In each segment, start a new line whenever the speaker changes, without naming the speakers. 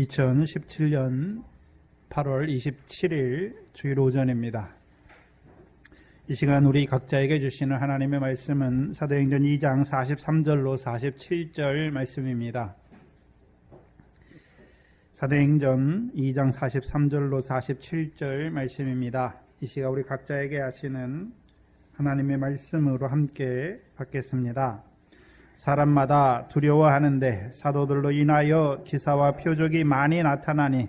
2017년 8월 27일 주일 오전입니다. 이 시간 우리 각자에게 주시는 하나님의 말씀은 사도행전 2장 43절로 47절 말씀입니다. 사도행전 2장 43절로 47절 말씀입니다. 이 시간 우리 각자에게 하시는 하나님의 말씀으로 함께 받겠습니다. 사람마다 두려워하는데 사도들로 인하여 기사와 표적이 많이 나타나니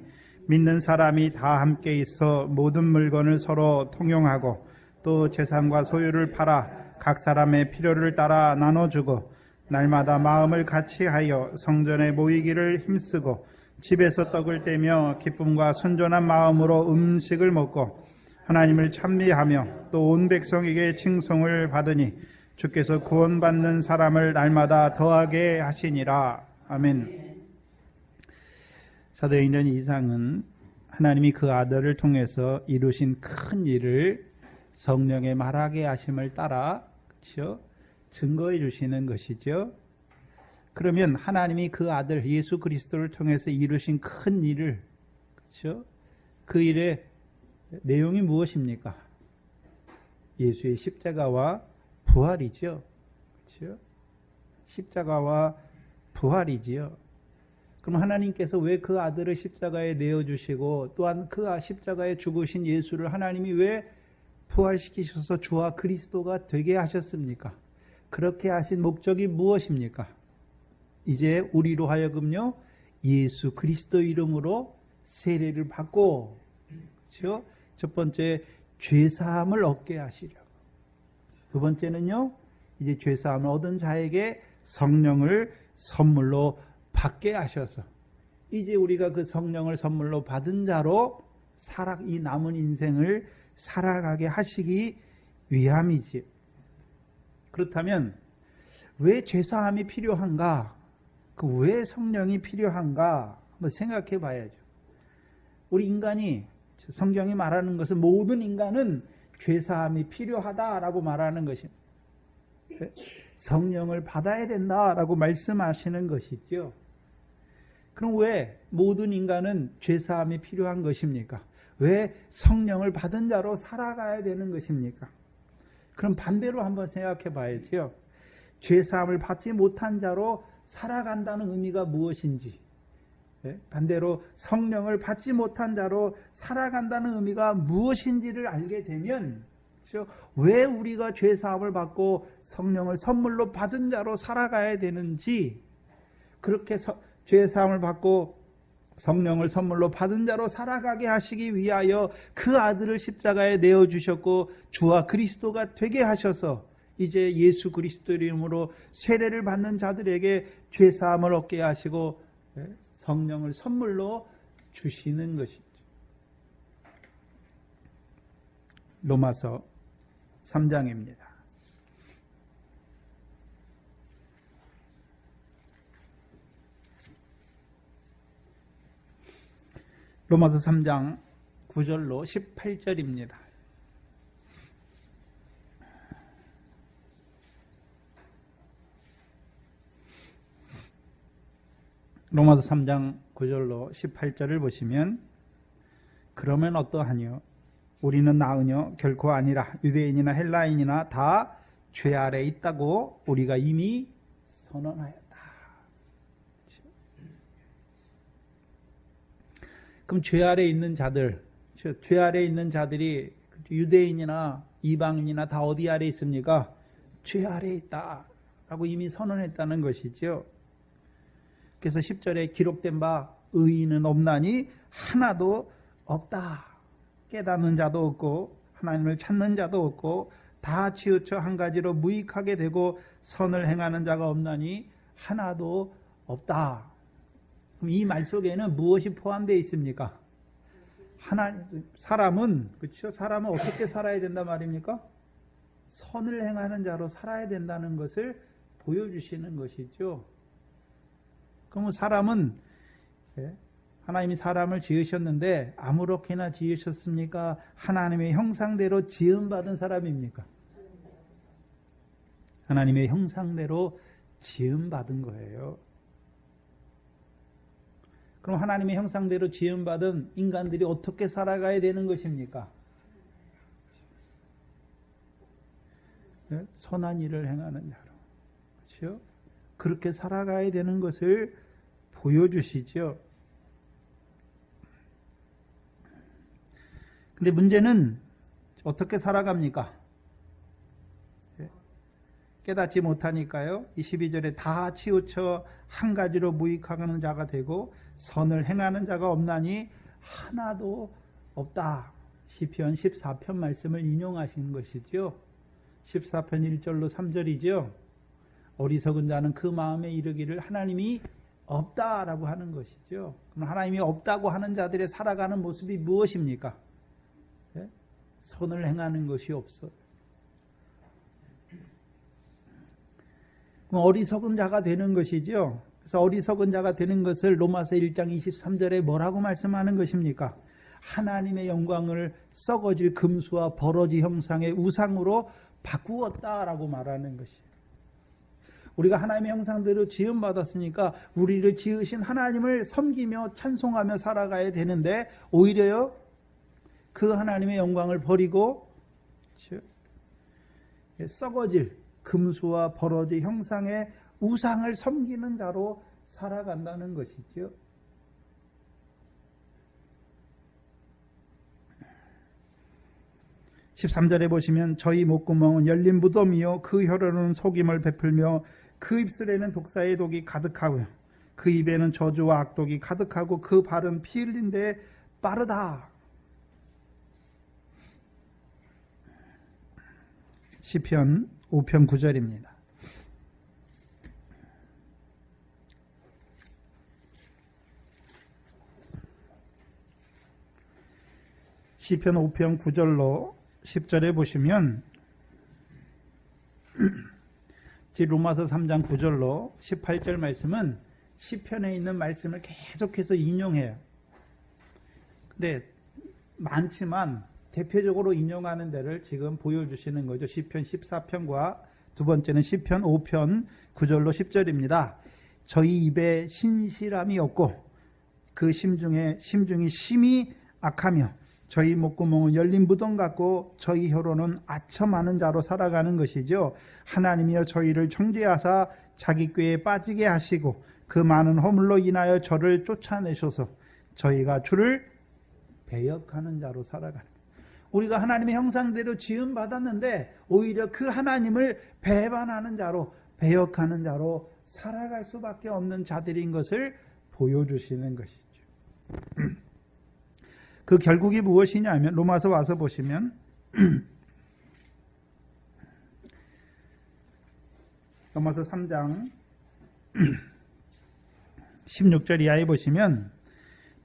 믿는 사람이 다 함께 있어 모든 물건을 서로 통용하고 또 재산과 소유를 팔아 각 사람의 필요를 따라 나눠주고 날마다 마음을 같이하여 성전에 모이기를 힘쓰고 집에서 떡을 떼며 기쁨과 순전한 마음으로 음식을 먹고 하나님을 찬미하며 또 온 백성에게 칭송을 받으니 주께서 구원받는 사람을 날마다 더하게 하시니라. 아멘. 사도행전 2장은 하나님이 그 아들을 통해서 이루신 큰 일을 성령의 말하게 하심을 따라 그렇죠? 증거해 주시는 것이죠. 그러면 하나님이 그 아들 예수 그리스도를 통해서 이루신 큰 일을 그렇죠? 그 일의 내용이 무엇입니까? 예수의 십자가와 부활이죠. 그렇죠? 십자가와 부활이지요. 그럼 하나님께서 왜 그 아들을 십자가에 내어주시고 또한 그 십자가에 죽으신 예수를 하나님이 왜 부활시키셔서 주와 그리스도가 되게 하셨습니까? 그렇게 하신 목적이 무엇입니까? 이제 우리로 하여금요 예수 그리스도 이름으로 세례를 받고 그렇죠? 첫 번째 죄사함을 얻게 하시려. 두 번째는요, 이제 죄사함을 얻은 자에게 성령을 선물로 받게 하셔서 이제 우리가 그 성령을 선물로 받은 자로 이 남은 인생을 살아가게 하시기 위함이지. 그렇다면 왜 죄사함이 필요한가? 왜 성령이 필요한가? 한번 생각해 봐야죠. 우리 인간이 성경이 말하는 것은 모든 인간은 죄사함이 필요하다라고 말하는 것입니다. 성령을 받아야 된다라고 말씀하시는 것이죠. 그럼 왜 모든 인간은 죄사함이 필요한 것입니까? 왜 성령을 받은 자로 살아가야 되는 것입니까? 그럼 반대로 한번 생각해 봐야죠. 죄사함을 받지 못한 자로 살아간다는 의미가 무엇인지, 반대로 성령을 받지 못한 자로 살아간다는 의미가 무엇인지를 알게 되면 그렇죠? 왜 우리가 죄사함을 받고 성령을 선물로 받은 자로 살아가야 되는지, 그렇게 죄사함을 받고 성령을 선물로 받은 자로 살아가게 하시기 위하여 그 아들을 십자가에 내어주셨고 주와 그리스도가 되게 하셔서 이제 예수 그리스도 이름으로 세례를 받는 자들에게 죄사함을 얻게 하시고 성령을 선물로 주시는 것이죠. 로마서 3장입니다. 로마서 3장 9절로 18절입니다. 로마서 3장 9절로 18절을 보시면 그러면 어떠하뇨? 우리는 나으뇨? 결코 아니라 유대인이나 헬라인이나 다 죄 아래 있다고 우리가 이미 선언하였다. 그럼 죄 아래 있는 자들, 죄 아래 있는 자들이 유대인이나 이방인이나 다 어디 아래 있습니까? 죄 아래 있다라고 이미 선언했다는 것이죠. 그래서 10절에 기록된 바 의인은 없나니 하나도 없다. 깨닫는 자도 없고 하나님을 찾는 자도 없고 다 치우쳐 한 가지로 무익하게 되고 선을 행하는 자가 없나니 하나도 없다. 그럼 이 말 속에는 무엇이 포함되어 있습니까? 사람은 그렇죠? 사람은 어떻게 살아야 된단 말입니까? 선을 행하는 자로 살아야 된다는 것을 보여주시는 것이죠. 그러면 사람은 하나님이 사람을 지으셨는데 아무렇게나 지으셨습니까? 하나님의 형상대로 지음받은 사람입니까? 하나님의 형상대로 지음받은 거예요. 그럼 하나님의 형상대로 지음받은 인간들이 어떻게 살아가야 되는 것입니까? 네? 선한 일을 행하는 자로. 그렇죠? 그렇게 살아가야 되는 것을 보여주시죠. 근데 문제는 어떻게 살아갑니까? 깨닫지 못하니까요. 22절에 다 치우쳐 한 가지로 무익하는 자가 되고 선을 행하는 자가 없나니 하나도 없다. 시편 14편 말씀을 인용하신 것이죠. 14편 1절로 3절이죠. 어리석은 자는 그 마음에 이르기를 하나님이 없다라고 하는 것이죠. 그럼 하나님이 없다고 하는 자들의 살아가는 모습이 무엇입니까? 네? 선을 행하는 것이 없어요. 어리석은 자가 되는 것이죠. 그래서 어리석은 자가 되는 것을 로마서 1장 23절에 뭐라고 말씀하는 것입니까? 하나님의 영광을 썩어질 금수와 버러지 형상의 우상으로 바꾸었다라고 말하는 것이에요. 우리가 하나님의 형상대로 지음받았으니까 우리를 지으신 하나님을 섬기며 찬송하며 살아가야 되는데 오히려요 그 하나님의 영광을 버리고 썩어질 금수와 버러지 형상의 우상을 섬기는 자로 살아간다는 것이죠. (13절에) 보시면 저희 목구멍은 열린 무덤이요 그 혀로는 속임을 베풀며 그 입술에는 독사의 독이 가득하고요 그 입에는 저주와 악독이 가득하고 그 발은 피 흘린 데 빠르다. 시편 5편 9절입니다. 시편 5편 9절로 10절에 보시면 로마서 3장 9절로 18절 말씀은 시편에 있는 말씀을 계속해서 인용해요. 근데 많지만 대표적으로 인용하는 데를 지금 보여주시는 거죠. 시편 14편과 두 번째는 시편 5편 9절로 10절입니다. 저희 입에 신실함이 없고 그 심중이 심히 악하며 저희 목구멍은 열린 무덤 같고 저희 혀로는 아첨 많은 자로 살아가는 것이죠. 하나님이여 저희를 정죄하사 자기 꾀에 빠지게 하시고 그 많은 허물로 인하여 저를 쫓아내셔서 저희가 주를 배역하는 자로 살아가는 거예요. 우리가 하나님의 형상대로 지음받았는데 오히려 그 하나님을 배반하는 자로 배역하는 자로 살아갈 수밖에 없는 자들인 것을 보여주시는 것이죠. 그 결국이 무엇이냐 하면 로마서 와서 보시면 로마서 3장 16절 이하에 보시면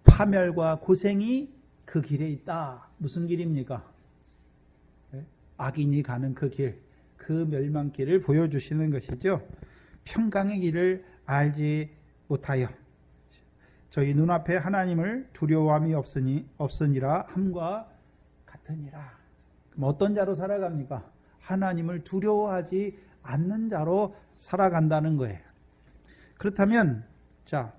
파멸과 고생이 그 길에 있다. 무슨 길입니까? 악인이 가는 그 길, 그 멸망길을 보여주시는 것이죠. 평강의 길을 알지 못하여 저희 눈앞에 하나님을 두려워함이 없으니라 함과 같으니라. 그럼 어떤 자로 살아갑니까? 하나님을 두려워하지 않는 자로 살아간다는 거예요. 그렇다면 자,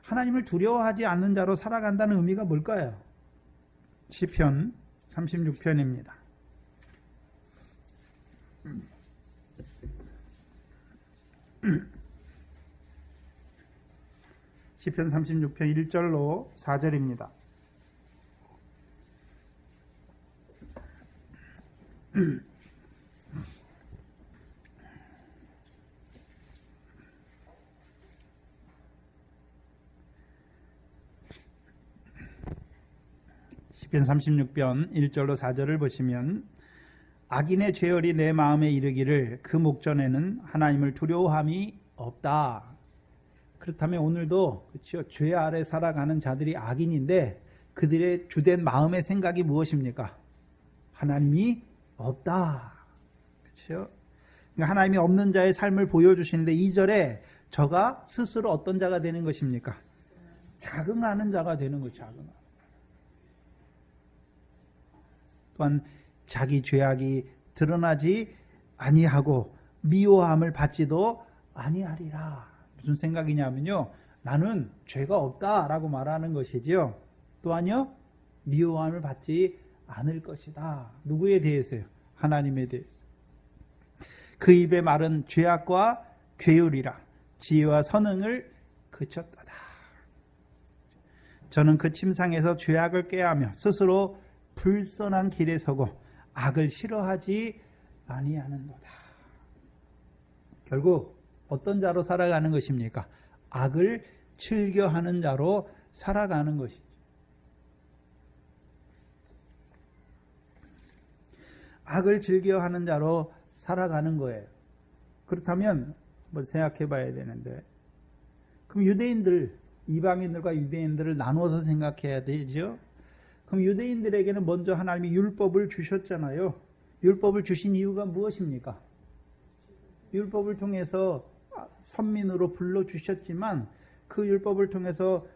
하나님을 두려워하지 않는 자로 살아간다는 의미가 뭘까요? 시편 36편입니다. 시편 36편 1절로 4절입니다. 시편 36편 1절로 4절을 보시면 악인의 죄열이 내 마음에 이르기를 그 목전에는 하나님을 두려워함이 없다. 그렇다면 오늘도 그렇죠? 죄 아래 살아가는 자들이 악인인데 그들의 주된 마음의 생각이 무엇입니까? 하나님이 없다. 그렇죠? 그러니까 하나님이 없는 자의 삶을 보여주시는데 2절에 저가 스스로 어떤 자가 되는 것입니까? 자긍하는 자가 되는 거죠. 자긍하는. 또한 자기 죄악이 드러나지 아니하고 미워함을 받지도 아니하리라. 무슨 생각이냐면요, 나는 죄가 없다라고 말하는 것이지요. 또한요, 미워함을 받지 않을 것이다. 누구에 대해서요? 하나님에 대해서. 그 입의 말은 죄악과 괴율이라 지혜와 선응을 그쳤다. 저는 그 침상에서 죄악을 꾀하며 스스로 불선한 길에 서고 악을 싫어하지 아니하는도다. 결국 어떤 자로 살아가는 것입니까? 악을 즐겨하는 자로 살아가는 것이죠. 악을 즐겨하는 자로 살아가는 거예요. 그렇다면 뭐 생각해 봐야 되는데, 그럼 유대인들, 이방인들과 유대인들을 나눠서 생각해야 되죠. 그럼 유대인들에게는 먼저 하나님이 율법을 주셨잖아요. 율법을 주신 이유가 무엇입니까? 율법을 통해서 선민으로 불러주셨지만 그 율법을 통해서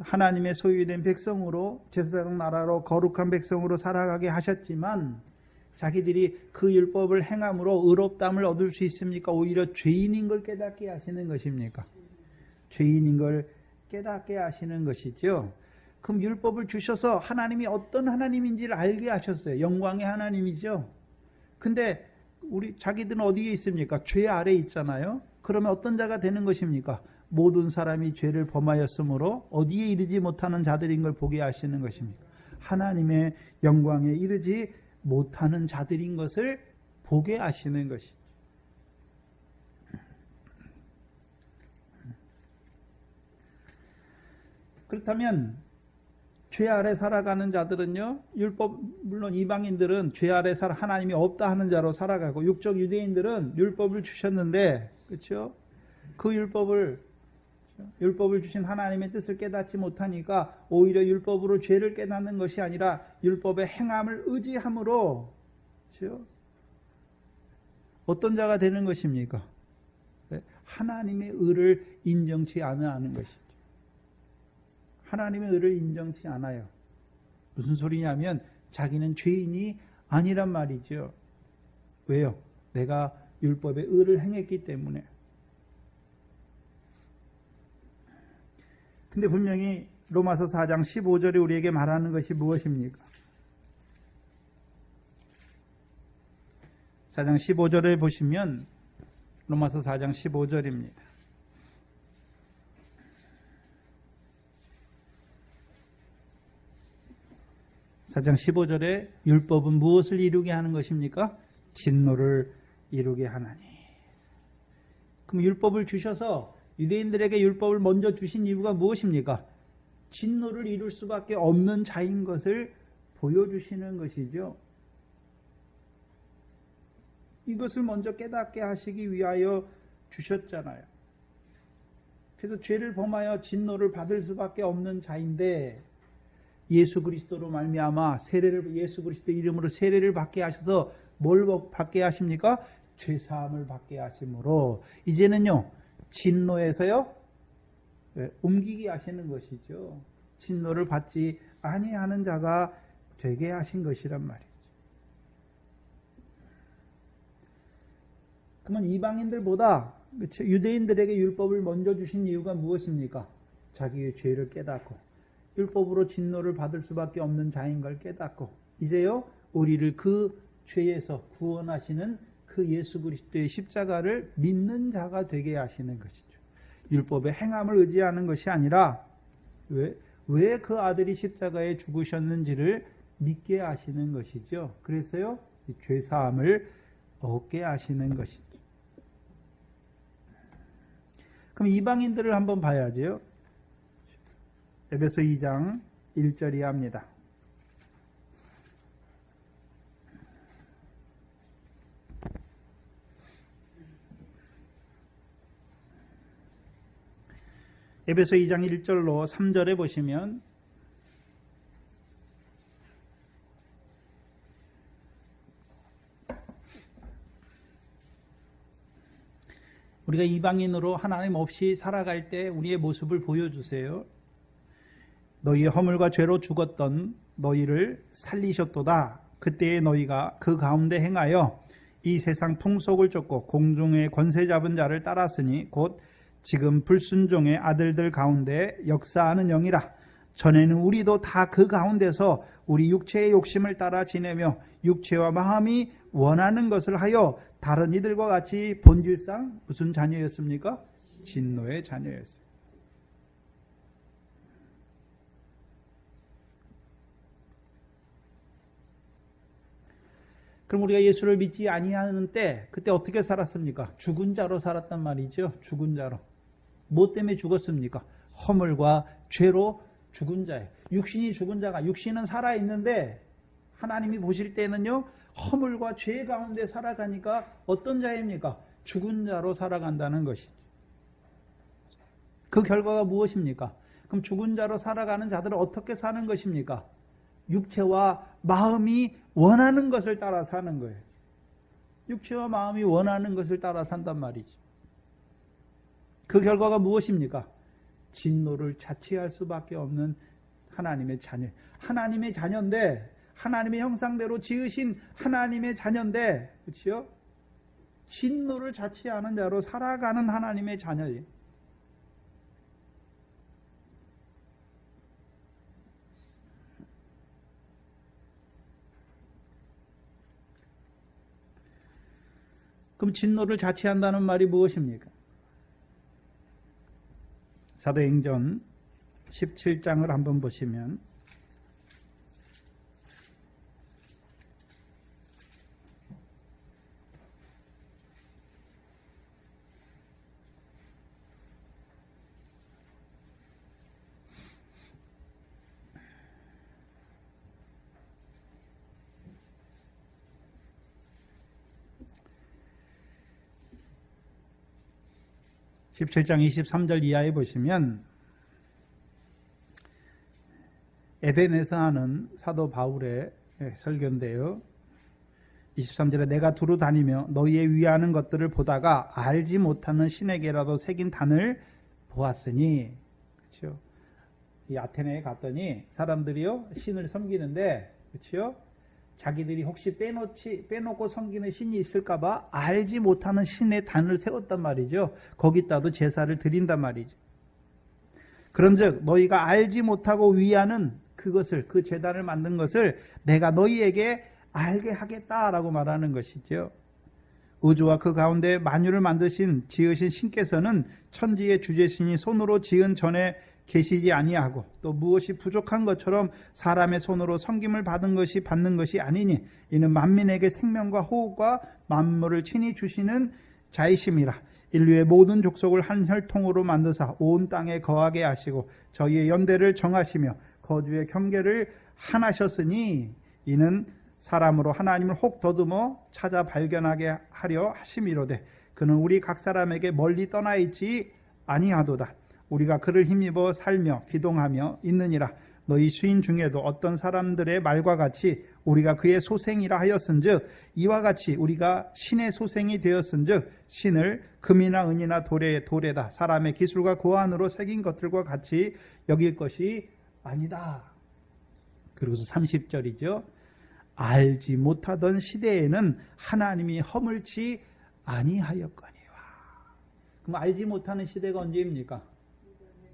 하나님의 소유된 백성으로, 제사장 나라로 거룩한 백성으로 살아가게 하셨지만 자기들이 그 율법을 행함으로 의롭다함을 얻을 수 있습니까? 오히려 죄인인 걸 깨닫게 하시는 것입니까? 죄인인 걸 깨닫게 하시는 것이죠. 그럼 율법을 주셔서 하나님이 어떤 하나님인지를 알게 하셨어요. 영광의 하나님이죠. 근데 우리 자기들은 어디에 있습니까? 죄 아래 있잖아요. 그러면 어떤 자가 되는 것입니까? 모든 사람이 죄를 범하였으므로 어디에 이르지 못하는 자들인 걸 보게 하시는 것입니다. 하나님의 영광에 이르지 못하는 자들인 것을 보게 하시는 것이죠. 그렇다면 죄 아래 살아가는 자들은요, 율법, 물론 이방인들은 죄 아래 하나님이 없다 하는 자로 살아가고, 육적 유대인들은 율법을 주셨는데, 그렇죠? 그 율법을 주신 하나님의 뜻을 깨닫지 못하니까 오히려 율법으로 죄를 깨닫는 것이 아니라 율법의 행함을 의지함으로, 그렇죠? 어떤 자가 되는 것입니까? 하나님의 의를 인정치 않는 것이죠. 하나님의 의를 인정치 않아요. 무슨 소리냐면 자기는 죄인이 아니란 말이죠. 왜요? 내가 율법의 의를 행했기 때문에. 근데 분명히 로마서 4장 15절에 우리에게 말하는 것이 무엇입니까? 4장 15절을 보시면 로마서 4장 15절입니다. 4장 15절에 율법은 무엇을 이루게 하는 것입니까? 진노를 이루게 하나니. 그럼 율법을 주셔서 유대인들에게 율법을 먼저 주신 이유가 무엇입니까? 진노를 이룰 수밖에 없는 자인 것을 보여주시는 것이죠. 이것을 먼저 깨닫게 하시기 위하여 주셨잖아요. 그래서 죄를 범하여 진노를 받을 수밖에 없는 자인데 예수 그리스도로 말미암아 예수 그리스도 이름으로 세례를 받게 하셔서 뭘 받게 하십니까? 죄 사함을 받게 하심으로 이제는요, 진노에서요, 옮기게 하시는 것이죠. 진노를 받지 아니하는 자가 되게 하신 것이란 말이죠. 그러면 이방인들보다, 그렇죠, 유대인들에게 율법을 먼저 주신 이유가 무엇입니까? 자기의 죄를 깨닫고 율법으로 진노를 받을 수밖에 없는 자인 걸 깨닫고 이제요, 우리를 그 죄에서 구원하시는 그 예수 그리스도의 십자가를 믿는 자가 되게 하시는 것이죠. 율법의 행함을 의지하는 것이 아니라 왜 그 아들이 십자가에 죽으셨는지를 믿게 하시는 것이죠. 그래서요, 죄 사함을 얻게 하시는 것이죠. 그럼 이방인들을 한번 봐야죠. 에베소 2장 1절이 합니다. 에베소 2장 1절로 3절에 보시면 우리가 이방인으로 하나님 없이 살아갈 때 우리의 모습을 보여주세요. 너희의 허물과 죄로 죽었던 너희를 살리셨도다. 그때의 너희가 그 가운데 행하여 이 세상 풍속을 쫓고 공중의 권세 잡은 자를 따랐으니 곧 지금 불순종의 아들들 가운데 역사하는 영이라. 전에는 우리도 다 그 가운데서 우리 육체의 욕심을 따라 지내며 육체와 마음이 원하는 것을 하여 다른 이들과 같이 본질상 무슨 자녀였습니까? 진노의 자녀였어요. 그럼 우리가 예수를 믿지 아니하는 때 그때 어떻게 살았습니까? 죽은 자로 살았단 말이죠. 죽은 자로. 뭐 때문에 죽었습니까? 허물과 죄로 죽은 자예요. 육신이 죽은 자가, 육신은 살아있는데 하나님이 보실 때는요, 허물과 죄 가운데 살아가니까 어떤 자입니까? 죽은 자로 살아간다는 것이죠. 그 결과가 무엇입니까? 그럼 죽은 자로 살아가는 자들은 어떻게 사는 것입니까? 육체와 마음이 원하는 것을 따라 사는 거예요. 육체와 마음이 원하는 것을 따라 산단 말이죠. 그 결과가 무엇입니까? 진노를 자취할 수밖에 없는 하나님의 자녀. 하나님의 자녀인데, 하나님의 형상대로 지으신 하나님의 자녀인데, 그렇죠? 진노를 자취하는 자로 살아가는 하나님의 자녀예요. 그럼 진노를 자취한다는 말이 무엇입니까? 사도행전 17장을 한번 보시면 (17장 23절) 이하에 보시면 에덴에서 하는 사도 바울의 설교인데요. 23절에 내가 두루 다니며 너희의 위하는 것들을 보다가 알지 못하는 신에게라도 새긴 단을 보았으니, 그렇죠? 이 아테네에 갔더니 사람들이요 신을 섬기는데, 그렇죠? 자기들이 혹시 빼놓고 섬기는 신이 있을까봐 알지 못하는 신의 단을 세웠단 말이죠. 거기다도 제사를 드린단 말이죠. 그런즉 너희가 알지 못하고 위하는 그것을, 그 제단을 만든 것을 내가 너희에게 알게 하겠다라고 말하는 것이죠. 우주와 그 가운데 만유를 지으신 신께서는 천지의 주제신이 손으로 지은 전에 계시지 아니하고 또 무엇이 부족한 것처럼 사람의 손으로 섬김을 받는 것이 아니니 이는 만민에게 생명과 호흡과 만물을 친히 주시는 자이심이라. 인류의 모든 족속을 한 혈통으로 만드사 온 땅에 거하게 하시고 저희의 연대를 정하시며 거주의 경계를 하나셨으니 이는 사람으로 하나님을 혹 더듬어 찾아 발견하게 하려 하심이로되 그는 우리 각 사람에게 멀리 떠나 있지 아니하도다. 우리가 그를 힘입어 살며 기동하며 있느니라. 너희 수인 중에도 어떤 사람들의 말과 같이 우리가 그의 소생이라 하였은즉 이와 같이 우리가 신의 소생이 되었은즉 신을 금이나 은이나 도래다 사람의 기술과 고안으로 새긴 것들과 같이 여길 것이 아니다. 그리고서 30절이죠. 알지 못하던 시대에는 하나님이 허물지 아니하였거니와. 그럼 알지 못하는 시대가 언제입니까?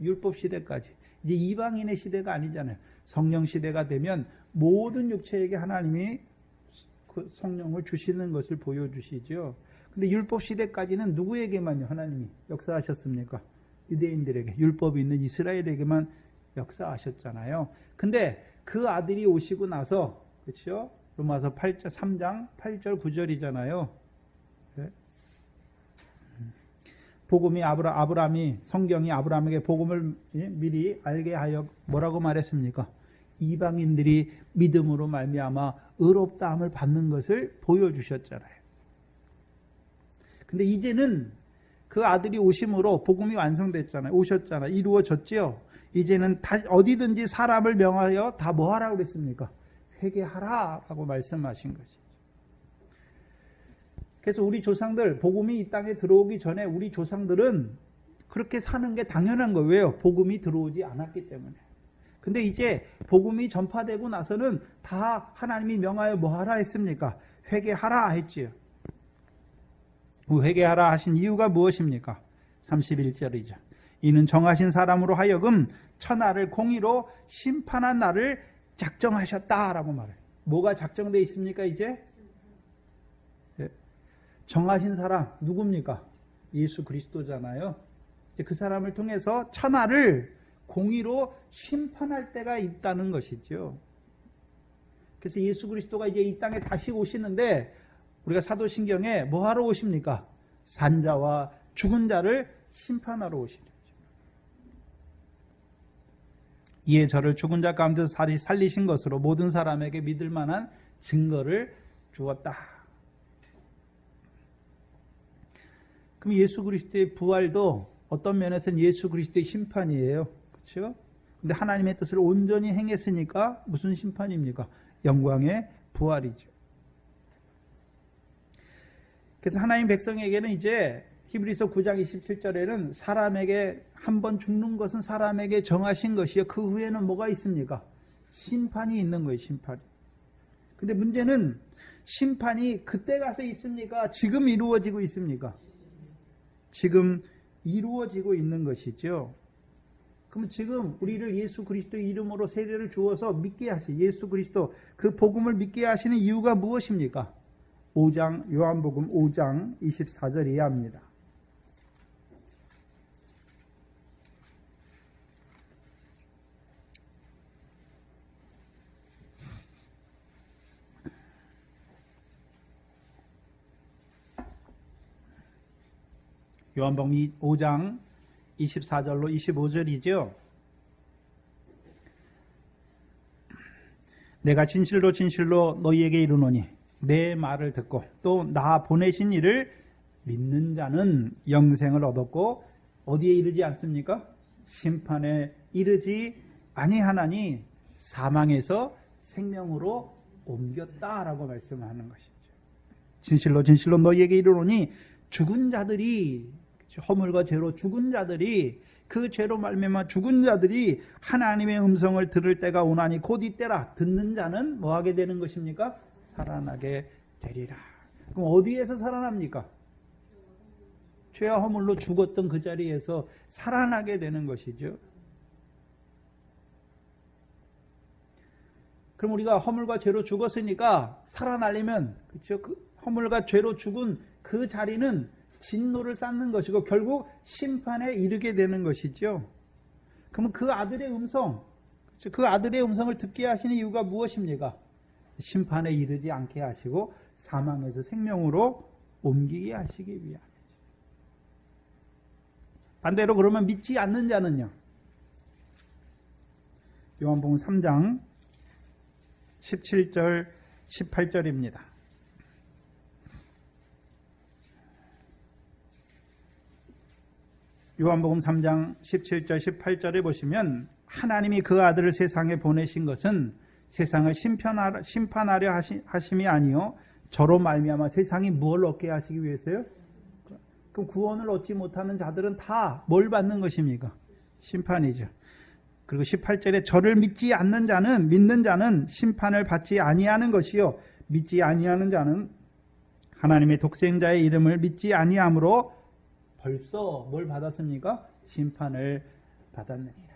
율법 시대까지. 이제 이방인의 시대가 아니잖아요. 성령 시대가 되면 모든 육체에게 하나님이 그 성령을 주시는 것을 보여주시죠. 근데 율법 시대까지는 누구에게만요 하나님이 역사하셨습니까? 유대인들에게, 율법이 있는 이스라엘에게만 역사하셨잖아요. 근데 그 아들이 오시고 나서, 그렇죠? 로마서 3장 8절 9절이잖아요. 네? 복음이 아브라함이, 성경이 아브라함에게 복음을 미리 알게 하여 뭐라고 말했습니까? 이방인들이 믿음으로 말미암아 의롭다함을 받는 것을 보여주셨잖아요. 근데 이제는 그 아들이 오심으로 복음이 완성됐잖아요. 오셨잖아요. 이루어졌지요. 이제는 어디든지 사람을 명하여 다 뭐 하라고 그랬습니까? 회개하라라고 말씀하신 거죠. 그래서 우리 조상들, 복음이 이 땅에 들어오기 전에 우리 조상들은 그렇게 사는 게 당연한 거예요. 왜요? 복음이 들어오지 않았기 때문에. 근데 이제 복음이 전파되고 나서는 다 하나님이 명하여 뭐 하라 했습니까? 회개하라 했지요. 회개하라 하신 이유가 무엇입니까? 31절이죠. 이는 정하신 사람으로 하여금 천하를 공의로 심판한 날을 작정하셨다라고 말해요. 뭐가 작정되어 있습니까 이제? 정하신 사람 누굽니까? 예수 그리스도잖아요. 이제 그 사람을 통해서 천하를 공의로 심판할 때가 있다는 것이죠. 그래서 예수 그리스도가 이제 이 땅에 다시 오시는데 우리가 사도신경에 뭐 하러 오십니까? 산자와 죽은 자를 심판하러 오시죠. 이에 저를 죽은 자 가운데서 살리신 것으로 모든 사람에게 믿을 만한 증거를 주었다. 그럼 예수 그리스도의 부활도 어떤 면에서는 예수 그리스도의 심판이에요. 그렇죠? 근데 하나님의 뜻을 온전히 행했으니까 무슨 심판입니까? 영광의 부활이죠. 그래서 하나님 백성에게는 이제 히브리서 9장 27절에는 사람에게 한 번 죽는 것은 사람에게 정하신 것이요. 그 후에는 뭐가 있습니까? 심판이 있는 거예요. 심판이. 근데 문제는 심판이 그때 가서 있습니까? 지금 이루어지고 있습니까? 지금 이루어지고 있는 것이죠. 그럼 지금 우리를 예수 그리스도의 이름으로 세례를 주어서 믿게 하시 예수 그리스도 그 복음을 믿게 하시는 이유가 무엇입니까? 5장 요한복음 5장 24절 이하입니다. 요한복음 5장 24절로 25절이죠. 내가 진실로 진실로 너희에게 이르노니 내 말을 듣고 또 나 보내신 이를 믿는 자는 영생을 얻었고 어디에 이르지 않습니까? 심판에 이르지 아니하나니 사망에서 생명으로 옮겼다라고 말씀하는 것이죠. 진실로 진실로 너희에게 이르노니 죽은 자들이 허물과 죄로 죽은 자들이 그 죄로 말미암아 죽은 자들이 하나님의 음성을 들을 때가 오나니 곧 이때라. 듣는 자는 뭐 하게 되는 것입니까? 살아나게 되리라. 그럼 어디에서 살아납니까? 죄와 허물로 죽었던 그 자리에서 살아나게 되는 것이죠. 그럼 우리가 허물과 죄로 죽었으니까 살아나려면 그렇죠? 그 허물과 죄로 죽은 그 자리는 진노를 쌓는 것이고 결국 심판에 이르게 되는 것이죠. 그러면 그 아들의 음성, 그 아들의 음성을 듣게 하시는 이유가 무엇입니까? 심판에 이르지 않게 하시고 사망에서 생명으로 옮기게 하시기 위함이죠. 반대로 그러면 믿지 않는 자는요. 요한복음 3장 17절 18절입니다. 요한복음 3장 17절 18절에 보시면 하나님이 그 아들을 세상에 보내신 것은 세상을 심판하려 하심이 아니요 저로 말미암아 세상이 뭘 얻게 하시기 위해서요? 그럼 구원을 얻지 못하는 자들은 다 뭘 받는 것입니까? 심판이죠. 그리고 18절에 저를 믿지 않는 자는 믿는 자는 심판을 받지 아니하는 것이요 믿지 아니하는 자는 하나님의 독생자의 이름을 믿지 아니함으로 벌써 뭘 받았습니까? 심판을 받았느니라.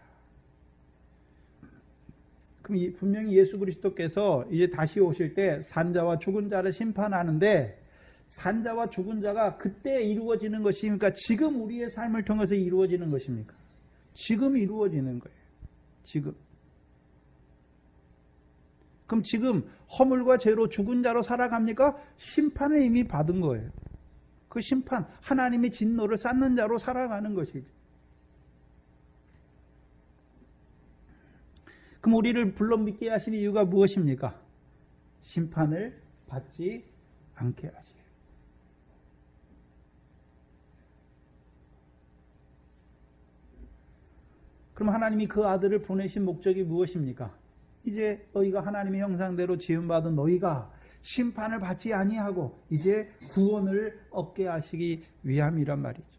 그럼 분명히 예수 그리스도께서 이제 다시 오실 때 산자와 죽은 자를 심판하는데 산자와 죽은 자가 그때 이루어지는 것입니까? 지금 우리의 삶을 통해서 이루어지는 것입니까? 지금 이루어지는 거예요. 지금. 그럼 지금 허물과 죄로 죽은 자로 살아갑니까? 심판을 이미 받은 거예요. 그 심판, 하나님의 진노를 쌓는 자로 살아가는 것이죠. 그럼 우리를 불러 믿게 하시는 이유가 무엇입니까? 심판을 받지 않게 하시고. 그럼 하나님이 그 아들을 보내신 목적이 무엇입니까? 이제 너희가 하나님의 형상대로 지음받은 너희가 심판을 받지 아니하고 이제 구원을 얻게 하시기 위함이란 말이죠.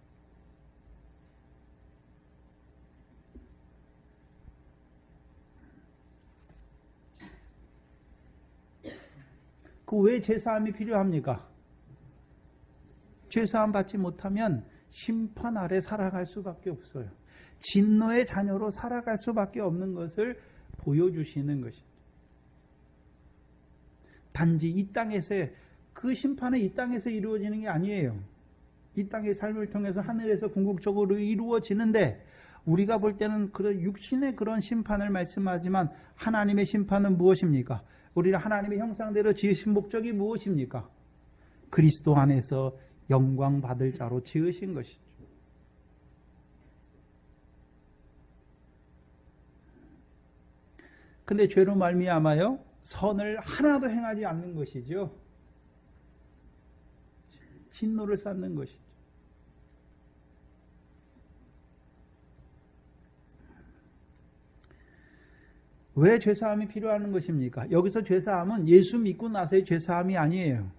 그 왜 제사함이 필요합니까? 제사함 받지 못하면 심판 아래 살아갈 수밖에 없어요. 진노의 자녀로 살아갈 수밖에 없는 것을 보여주시는 것입니다. 단지 이 땅에서의 그 심판은 이 땅에서 이루어지는 게 아니에요. 이 땅의 삶을 통해서 하늘에서 궁극적으로 이루어지는데, 우리가 볼 때는 그런 육신의 그런 심판을 말씀하지만 하나님의 심판은 무엇입니까? 우리를 하나님의 형상대로 지으신 목적이 무엇입니까? 그리스도 안에서 영광 받을 자로 지으신 것이죠. 근데 죄로 말미암아요 선을 하나도 행하지 않는 것이죠. 진노를 쌓는 것이죠. 왜 죄사함이 필요한 것입니까? 여기서 죄사함은 예수 믿고 나서의 죄사함이 아니에요.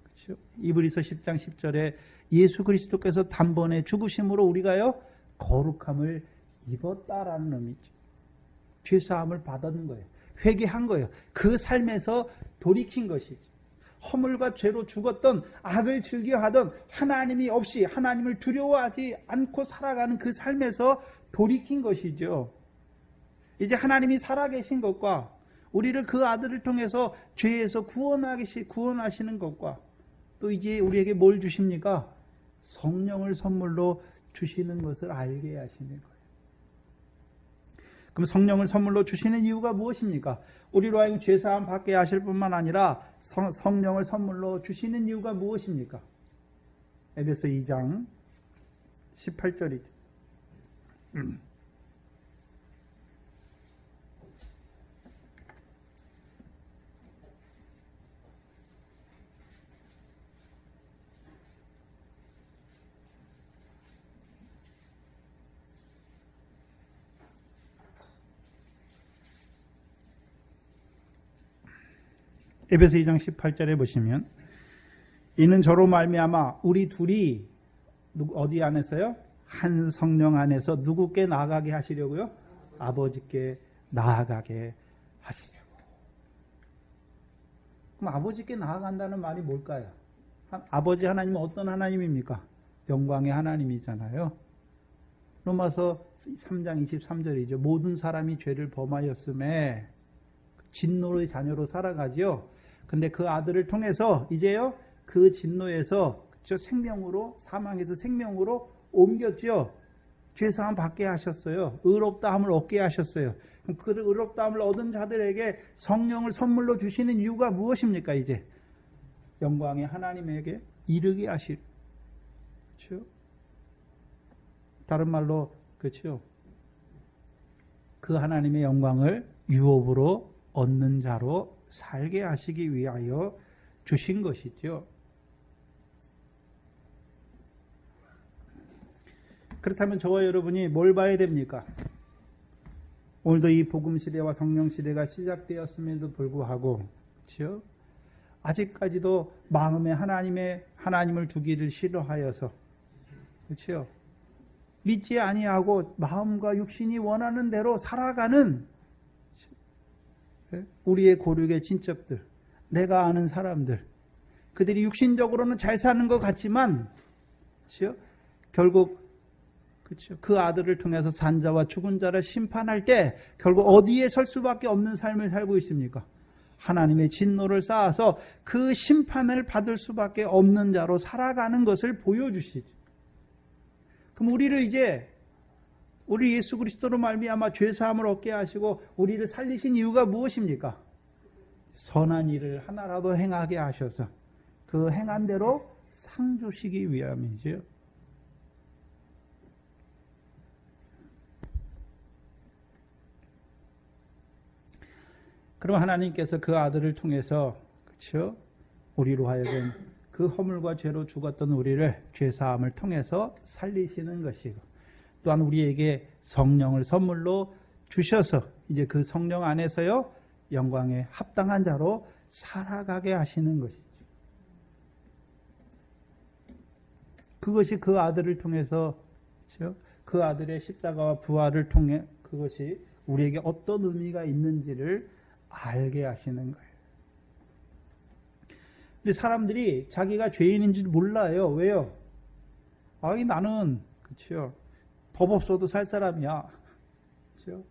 그렇죠? 이브리서 10장 10절에 예수 그리스도께서 단번에 죽으심으로 우리가요 거룩함을 입었다라는 의미죠. 죄사함을 받은 거예요. 회개한 거예요. 그 삶에서 돌이킨 것이죠. 허물과 죄로 죽었던, 악을 즐겨하던, 하나님이 없이 하나님을 두려워하지 않고 살아가는 그 삶에서 돌이킨 것이죠. 이제 하나님이 살아계신 것과 우리를 그 아들을 통해서 죄에서 구원하시는 것과 또 이제 우리에게 뭘 주십니까? 성령을 선물로 주시는 것을 알게 하시는 거예요. 그럼 성령을 선물로 주시는 이유가 무엇입니까? 우리로 하여금 죄사함 받게 하실 뿐만 아니라 성령을 선물로 주시는 이유가 무엇입니까? 에베소 2장 18절이죠. 에베소 2장 18절에 보시면 이는 저로 말미암아 우리 둘이 어디 안에서요? 한 성령 안에서 누구께 나아가게 하시려고요? 아버지께 나아가게 하시려고. 그럼 아버지께 나아간다는 말이 뭘까요? 아버지 하나님은 어떤 하나님입니까? 영광의 하나님이잖아요. 로마서 3장 23절이죠. 모든 사람이 죄를 범하였음에 진노의 자녀로 살아가지요. 근데 그 아들을 통해서 이제요 그 진노에서 생명으로, 사망에서 생명으로 옮겼죠. 죄사함 받게 하셨어요. 의롭다함을 얻게 하셨어요. 그럼 그 의롭다함을 얻은 자들에게 성령을 선물로 주시는 이유가 무엇입니까? 이제 영광의 하나님에게 이르게 하실, 그렇죠? 다른 말로 그렇죠. 그 하나님의 영광을 유업으로 얻는 자로 살게 하시기 위하여 주신 것이죠. 그렇다면 저와 여러분이 뭘 봐야 됩니까? 오늘도 이 복음 시대와 성령 시대가 시작되었음에도 불구하고, 그렇죠? 아직까지도 마음에 하나님을 두기를 싫어하여서, 그렇죠? 믿지 아니하고 마음과 육신이 원하는 대로 살아가는 우리의 고륙의 친척들, 내가 아는 사람들, 그들이 육신적으로는 잘 사는 것 같지만, 그렇죠? 결국 그렇죠? 그 아들을 통해서 산자와 죽은 자를 심판할 때 결국 어디에 설 수밖에 없는 삶을 살고 있습니까? 하나님의 진노를 쌓아서 그 심판을 받을 수밖에 없는 자로 살아가는 것을 보여주시죠. 그럼 우리를 이제 우리 예수 그리스도로 말미암아 죄사함을 얻게 하시고 우리를 살리신 이유가 무엇입니까? 선한 일을 하나라도 행하게 하셔서 그 행한 대로 상 주시기 위함이죠. 그럼 하나님께서 그 아들을 통해서, 그렇죠? 우리로 하여금 그 허물과 죄로 죽었던 우리를 죄사함을 통해서 살리시는 것이고, 또한 우리에게 성령을 선물로 주셔서 이제 그 성령 안에서요 영광에 합당한 자로 살아가게 하시는 것이죠. 그것이 그 아들을 통해서, 그렇죠? 그 아들의 십자가와 부활을 통해 그것이 우리에게 어떤 의미가 있는지를 알게 하시는 거예요. 근데 사람들이 자기가 죄인인 줄 몰라요. 왜요? 아이 나는 그렇죠. 법 없어도 살 사람이야. 그렇죠?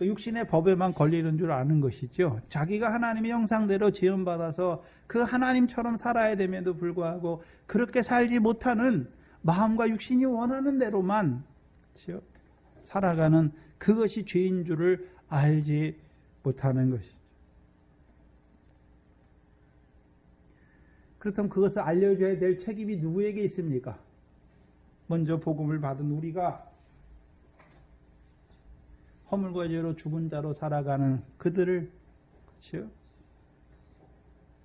육신의 법에만 걸리는 줄 아는 것이죠. 자기가 하나님의 형상대로 지음받아서 그 하나님처럼 살아야 됨에도 불구하고 그렇게 살지 못하는 마음과 육신이 원하는 대로만 그렇죠? 살아가는 그것이 죄인 줄을 알지 못하는 것이죠. 그렇다면 그것을 알려줘야 될 책임이 누구에게 있습니까? 먼저 복음을 받은 우리가 허물과 죄로 죽은 자로 살아가는 그들을 그렇죠?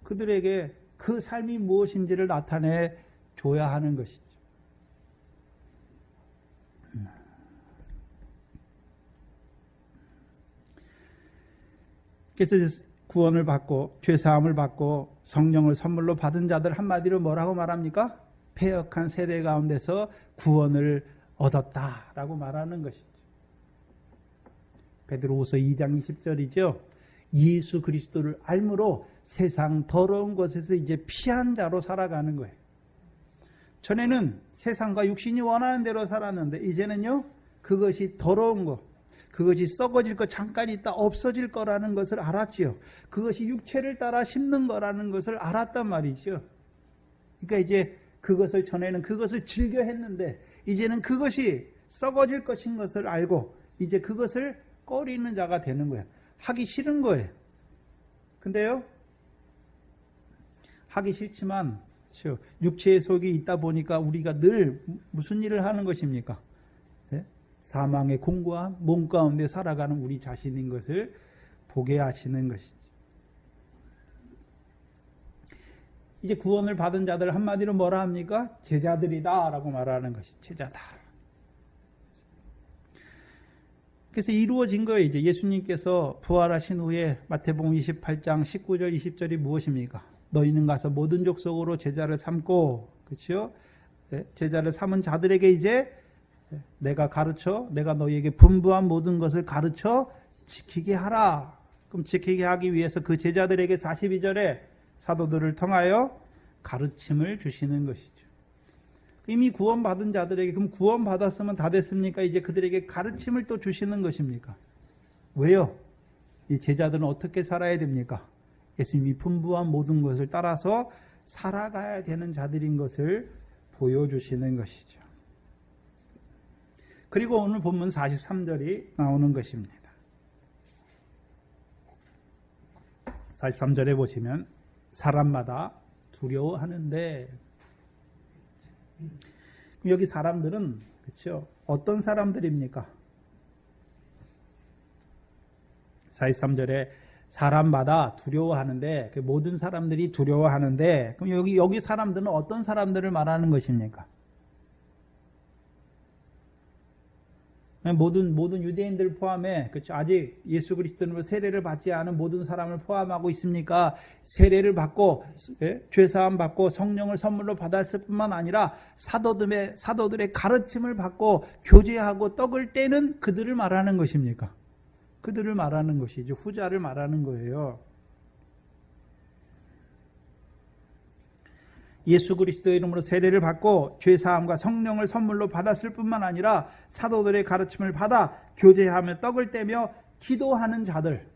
그들에게 그 삶이 무엇인지를 나타내 줘야 하는 것이죠. 그래서 구원을 받고 죄사함을 받고 성령을 선물로 받은 자들 한마디로 뭐라고 말합니까? 패역한 세대 가운데서 구원을 얻었다라고 말하는 것이죠. 베드로후서 2장 20절이죠. 예수 그리스도를 알므로 세상 더러운 것에서 이제 피한 자로 살아가는 거예요. 전에는 세상과 육신이 원하는 대로 살았는데 이제는요. 그것이 더러운 것, 그것이 썩어질 것 잠깐 있다 없어질 거라는 것을 알았지요. 그것이 육체를 따라 심는 거라는 것을 알았단 말이죠. 그러니까 이제 그것을 전에는 그것을 즐겨 했는데 이제는 그것이 썩어질 것인 것을 알고 이제 그것을 꺼리는 자가 되는 거예요. 하기 싫은 거예요. 근데요. 하기 싫지만 그렇죠. 육체의 속이 있다 보니까 우리가 늘 무슨 일을 하는 것입니까? 네? 사망의 공고한 몸 가운데 살아가는 우리 자신인 것을 보게 하시는 것이죠. 이제 구원을 받은 자들 한마디로 뭐라 합니까? 제자들이다 라고 말하는 것이 제자다. 그래서 이루어진 거예요. 이제 예수님께서 부활하신 후에 마태복음 28장 19절 20절이 무엇입니까? 너희는 가서 모든 족속으로 제자를 삼고 그렇죠? 제자를 삼은 자들에게 이제 내가 가르쳐 내가 너희에게 분부한 모든 것을 가르쳐 지키게 하라. 그럼 지키게 하기 위해서 그 제자들에게 42절에 사도들을 통하여 가르침을 주시는 것이죠. 이미 구원받은 자들에게 그럼 구원받았으면 다 됐습니까? 이제 그들에게 가르침을 또 주시는 것입니까? 왜요? 이 제자들은 어떻게 살아야 됩니까? 예수님이 분부한 모든 것을 따라서 살아가야 되는 자들인 것을 보여주시는 것이죠. 그리고 오늘 본문 43절이 나오는 것입니다. 43절에 보시면 사람마다 두려워하는데 여기 사람들은 그렇죠? 어떤 사람들입니까? 43절에 사람마다 두려워하는데 그 모든 사람들이 두려워하는데 그럼 여기 사람들은 어떤 사람들을 말하는 것입니까? 모든 유대인들 포함해 그렇죠? 아직 예수 그리스도로 세례를 받지 않은 모든 사람을 포함하고 있습니까? 세례를 받고 죄 사함 받고 성령을 선물로 받았을 뿐만 아니라 사도들의 가르침을 받고 교제하고 떡을 떼는 그들을 말하는 것입니까? 그들을 말하는 것이죠. 후자를 말하는 거예요. 예수 그리스도의 이름으로 세례를 받고 죄사함과 성령을 선물로 받았을 뿐만 아니라 사도들의 가르침을 받아 교제하며 떡을 떼며 기도하는 자들.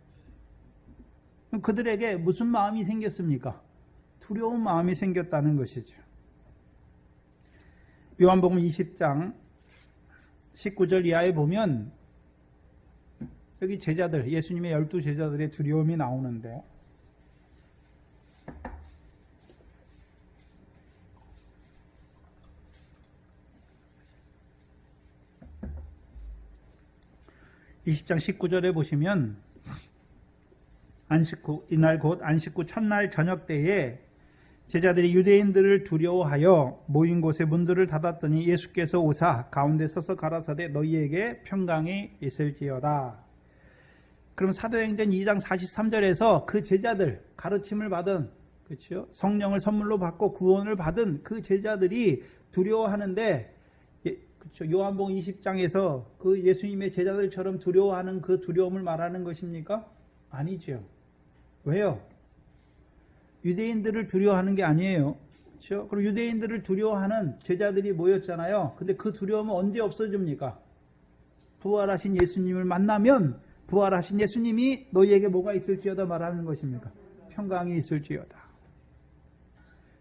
그들에게 무슨 마음이 생겼습니까? 두려운 마음이 생겼다는 것이죠. 요한복음 20장 19절 이하에 보면 여기 제자들, 예수님의 12제자들의 두려움이 나오는데 20장 19절에 보시면 이날 곧 안식구 첫날 저녁 때에 제자들이 유대인들을 두려워하여 모인 곳에 문들을 닫았더니 예수께서 오사 가운데 서서 가라사대 너희에게 평강이 있을지어다. 그럼 사도행전 2장 43절에서 그 제자들 가르침을 받은 그렇죠? 성령을 선물로 받고 구원을 받은 그 제자들이 두려워하는데 그렇죠. 요한복음 20장에서 그 예수님의 제자들처럼 두려워하는 그 두려움을 말하는 것입니까? 아니죠. 왜요? 유대인들을 두려워하는 게 아니에요. 그렇죠? 그리고 유대인들을 두려워하는 제자들이 모였잖아요. 근데 그 두려움은 언제 없어집니까? 부활하신 예수님을 만나면 부활하신 예수님이 너희에게 뭐가 있을지어다 말하는 것입니까? 평강이 있을지어다.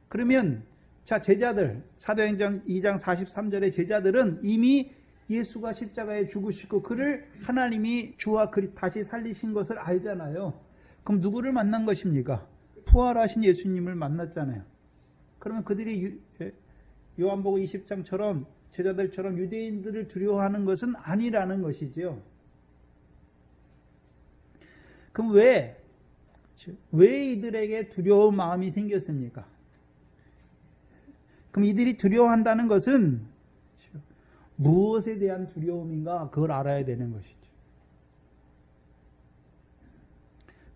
그러면 자, 제자들, 사도행전 2장 43절의 제자들은 이미 예수가 십자가에 죽으시고 그를 하나님이 주와 다시 살리신 것을 알잖아요. 그럼 누구를 만난 것입니까? 부활하신 예수님을 만났잖아요. 그러면 그들이 요한복음 20장처럼 제자들처럼 유대인들을 두려워하는 것은 아니라는 것이죠. 그럼 왜 이들에게 두려운 마음이 생겼습니까? 그럼 이들이 두려워한다는 것은 무엇에 대한 두려움인가? 그걸 알아야 되는 것이죠.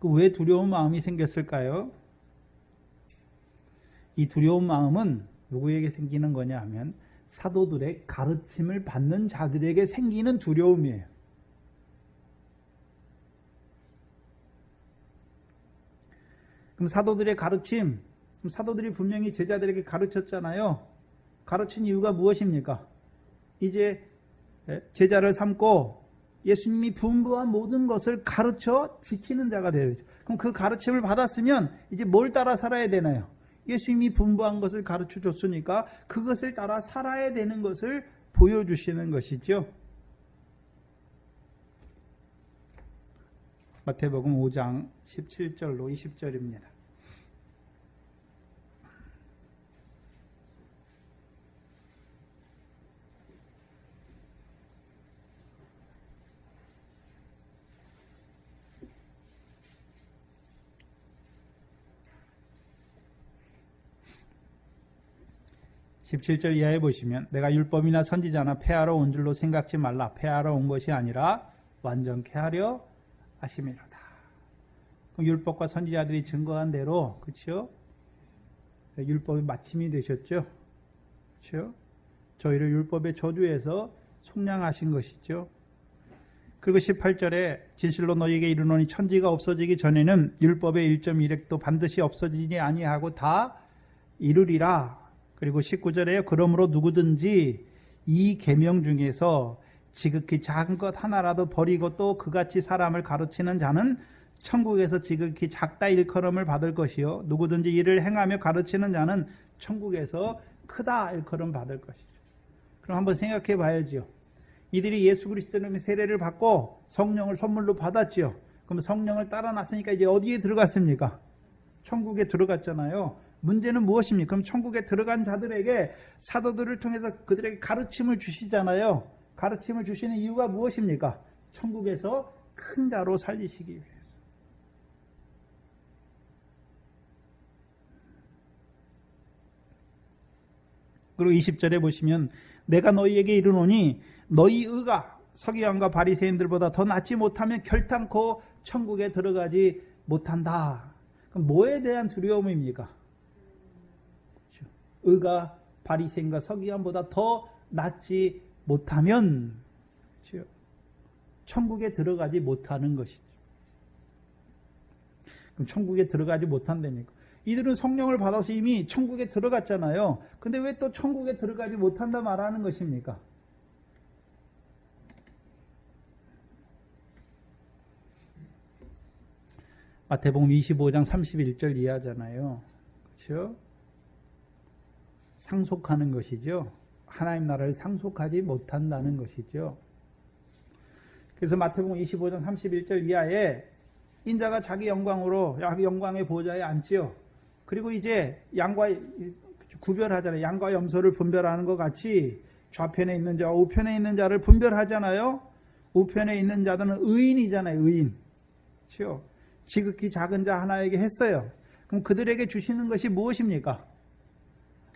왜 두려운 마음이 생겼을까요? 이 두려운 마음은 누구에게 생기는 거냐 하면 사도들의 가르침을 받는 자들에게 생기는 두려움이에요. 그럼 사도들의 가르침, 사도들이 분명히 제자들에게 가르쳤잖아요. 가르친 이유가 무엇입니까? 이제 제자를 삼고 예수님이 분부한 모든 것을 가르쳐 지키는 자가 되어야 되죠. 그럼 그 가르침을 받았으면 이제 뭘 따라 살아야 되나요? 예수님이 분부한 것을 가르쳐 줬으니까 그것을 따라 살아야 되는 것을 보여주시는 것이죠. 마태복음 5장 17절로 20절입니다. (17절) 이하에 보시면 내가 율법이나 선지자나 폐하러 온 줄로 생각지 말라. 폐하러 온 것이 아니라 완전케 하려 하심이로다. 그럼 율법과 선지자들이 증거한 대로, 그렇죠? 율법이 마침이 되셨죠. 그렇죠? 저희를 율법의 저주에서 속량하신 것이죠. 그리고 18절에 진실로 너희에게 이르노니 천지가 없어지기 전에는 율법의 1.1획도 반드시 없어지지 아니하고 다 이루리라. 그리고 19절에요. 그러므로 누구든지 이 계명 중에서 지극히 작은 것 하나라도 버리고 또 그같이 사람을 가르치는 자는 천국에서 지극히 작다 일컬음을 받을 것이요 누구든지 이를 행하며 가르치는 자는 천국에서 크다 일컬음 받을 것이죠. 그럼 한번 생각해 봐야죠. 이들이 예수 그리스도의 세례를 받고 성령을 선물로 받았지요. 그럼 성령을 따라 났으니까 이제 어디에 들어갔습니까? 천국에 들어갔잖아요. 문제는 무엇입니까? 그럼 천국에 들어간 자들에게 사도들을 통해서 그들에게 가르침을 주시잖아요. 가르침을 주시는 이유가 무엇입니까? 천국에서 큰 자로 살리시기 위해서. 그리고 20절에 보시면 내가 너희에게 이르노니 너희 의가 서기관과 바리새인들보다 더 낫지 못하면 결단코 천국에 들어가지 못한다. 그럼 뭐에 대한 두려움입니까? 의가 바리새인과 서기관보다 더 낫지 못하면 천국에 들어가지 못하는 것이죠. 그럼 천국에 들어가지 못한다니까. 이들은 성령을 받아서 이미 천국에 들어갔잖아요. 근데 왜 또 천국에 들어가지 못한다 말하는 것입니까? 마태복음 25장 31절 이하잖아요. 그렇죠? 상속하는 것이죠. 하나님 나라를 상속하지 못한다는 것이죠. 그래서 마태복음 25장 31절 이하에 인자가 자기 영광으로 영광의 보좌에 앉지요. 그리고 이제 양과 구별하잖아요. 양과 염소를 분별하는 것 같이 좌편에 있는 자와 우편에 있는 자를 분별하잖아요. 우편에 있는 자들은 의인이잖아요. 의인. 그렇죠? 지극히 작은 자 하나에게 했어요. 그럼 그들에게 주시는 것이 무엇입니까?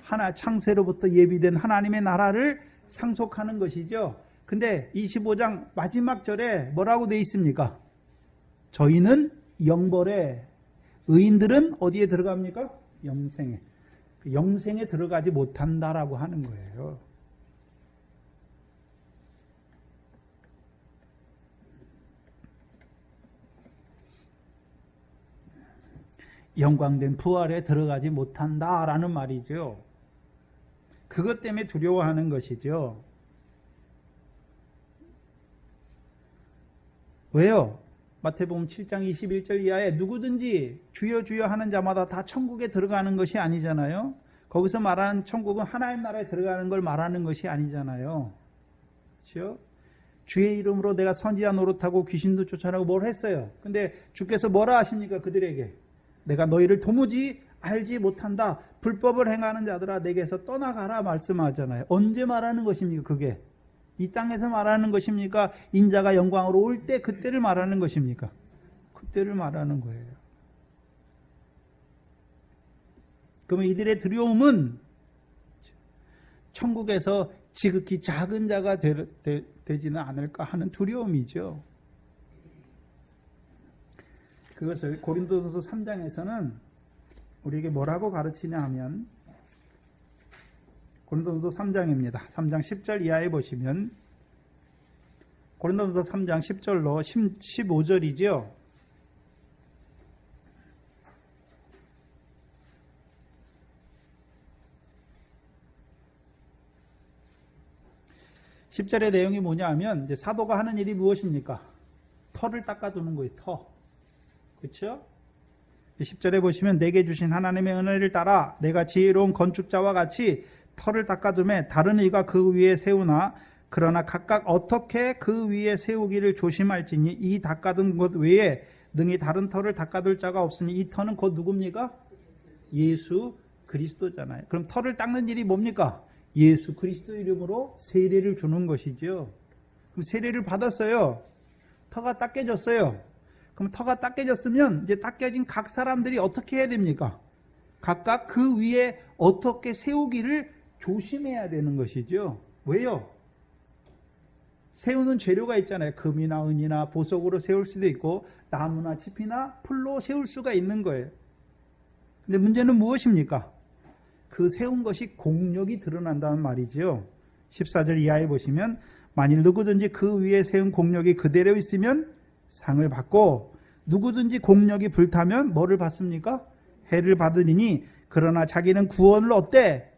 하나 창세로부터 예비된 하나님의 나라를 상속하는 것이죠. 근데 25장 마지막 절에 뭐라고 되어 있습니까? 저희는 영벌에, 의인들은 어디에 들어갑니까? 영생에. 영생에 들어가지 못한다라고 하는 거예요. 영광된 부활에 들어가지 못한다라는 말이죠. 그것 때문에 두려워하는 것이죠. 왜요? 마태복음 7장 21절 이하에 누구든지 주여 주여 하는 자마다 다 천국에 들어가는 것이 아니잖아요. 거기서 말하는 천국은 하나님 나라에 들어가는 걸 말하는 것이 아니잖아요. 그렇죠? 주의 이름으로 내가 선지자 노릇하고 귀신도 쫓아내고 뭘 했어요. 근데 주께서 뭐라 하십니까? 그들에게 내가 너희를 도무지 알지 못한다. 불법을 행하는 자들아 내게서 떠나가라 말씀하잖아요. 언제 말하는 것입니까? 그게 이 땅에서 말하는 것입니까? 인자가 영광으로 올 때 그때를 말하는 것입니까? 그때를 말하는 거예요. 그러면 이들의 두려움은 천국에서 지극히 작은 자가 되지는 않을까 하는 두려움이죠. 그것을 고린도전서 3장에서는 우리에게 뭐라고 가르치냐 하면 고린도전서 3장입니다. 3장 10절 이하에 보시면 고린도전서 3장 10절로 15절이죠. (10절의) 내용이 뭐냐 하면 이제 사도가 하는 일이 무엇입니까? 터를 닦아두는 거예요. 터. 그렇죠? 10절에 보시면 내게 주신 하나님의 은혜를 따라 내가 지혜로운 건축자와 같이 터를 닦아두매 다른 이가 그 위에 세우나 그러나 각각 어떻게 그 위에 세우기를 조심할지니 이 닦아둔 것 외에 능히 다른 터를 닦아둘 자가 없으니 이 터는 곧 누굽니까? 예수 그리스도잖아요. 그럼 터를 닦는 일이 뭡니까? 예수 그리스도 이름으로 세례를 주는 것이죠. 그럼 세례를 받았어요. 터가 닦여졌어요. 그럼 터가 닦여졌으면 이제 닦여진 각 사람들이 어떻게 해야 됩니까? 각각 그 위에 어떻게 세우기를 조심해야 되는 것이죠. 왜요? 세우는 재료가 있잖아요. 금이나 은이나 보석으로 세울 수도 있고 나무나 짚이나 풀로 세울 수가 있는 거예요. 근데 문제는 무엇입니까? 그 세운 것이 공력이 드러난다는 말이죠. 14절 이하에 보시면 만일 누구든지 그 위에 세운 공력이 그대로 있으면 상을 받고 누구든지 공력이 불타면 뭐를 받습니까? 해를 받으리니 그러나 자기는 구원을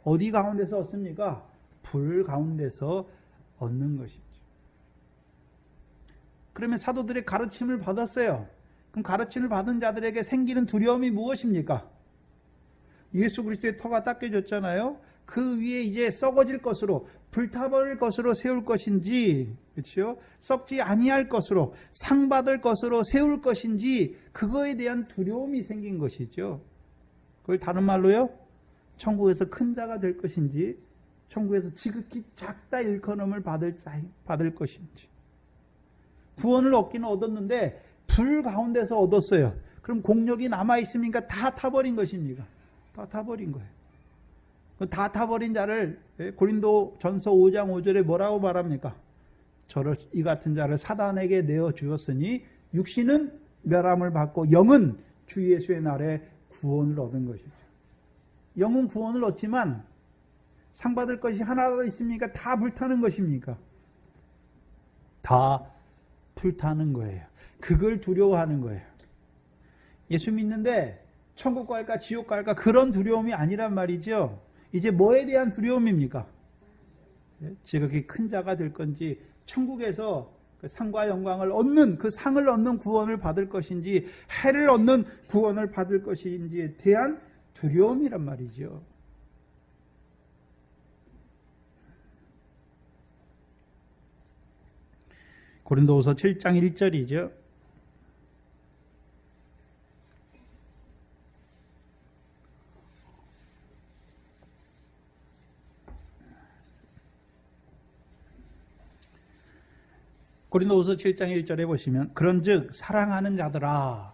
어디 가운데서 얻습니까? 불 가운데서 얻는 것이죠. 그러면 사도들의 가르침을 받았어요. 그럼 가르침을 받은 자들에게 생기는 두려움이 무엇입니까? 예수 그리스도의 터가 닦여졌잖아요. 그 위에 이제 썩어질 것으로 불타버릴 것으로 세울 것인지, 그렇죠? 썩지 아니할 것으로 상 받을 것으로 세울 것인지 그거에 대한 두려움이 생긴 것이죠. 그걸 다른 말로요, 천국에서 큰 자가 될 것인지 천국에서 지극히 작다 일컬음을 받을 것인지. 구원을 얻기는 얻었는데 불 가운데서 얻었어요. 그럼 공력이 남아있습니까? 다 타버린 것입니까? 다 타버린 거예요. 다 타버린 자를 고린도 전서 5장 5절에 뭐라고 말합니까? 저를 이 같은 자를 사단에게 내어 주었으니 육신은 멸함을 받고 영은 주 예수의 날에 구원을 얻은 것이죠. 영은 구원을 얻지만 상 받을 것이 하나도 있습니까? 다 불타는 것입니까? 다 불타는 거예요. 그걸 두려워하는 거예요. 예수 믿는데 천국 갈까 지옥 갈까 그런 두려움이 아니란 말이죠. 이제 뭐에 대한 두려움입니까? 지극히 큰 자가 될 건지 천국에서 그 상과 영광을 얻는 그 상을 얻는 구원을 받을 것인지 해를 얻는 구원을 받을 것인지에 대한 두려움이란 말이죠. 고린도후서 7장 1절이죠. 고린도후서 7장 1절에 보시면 그런즉 사랑하는 자들아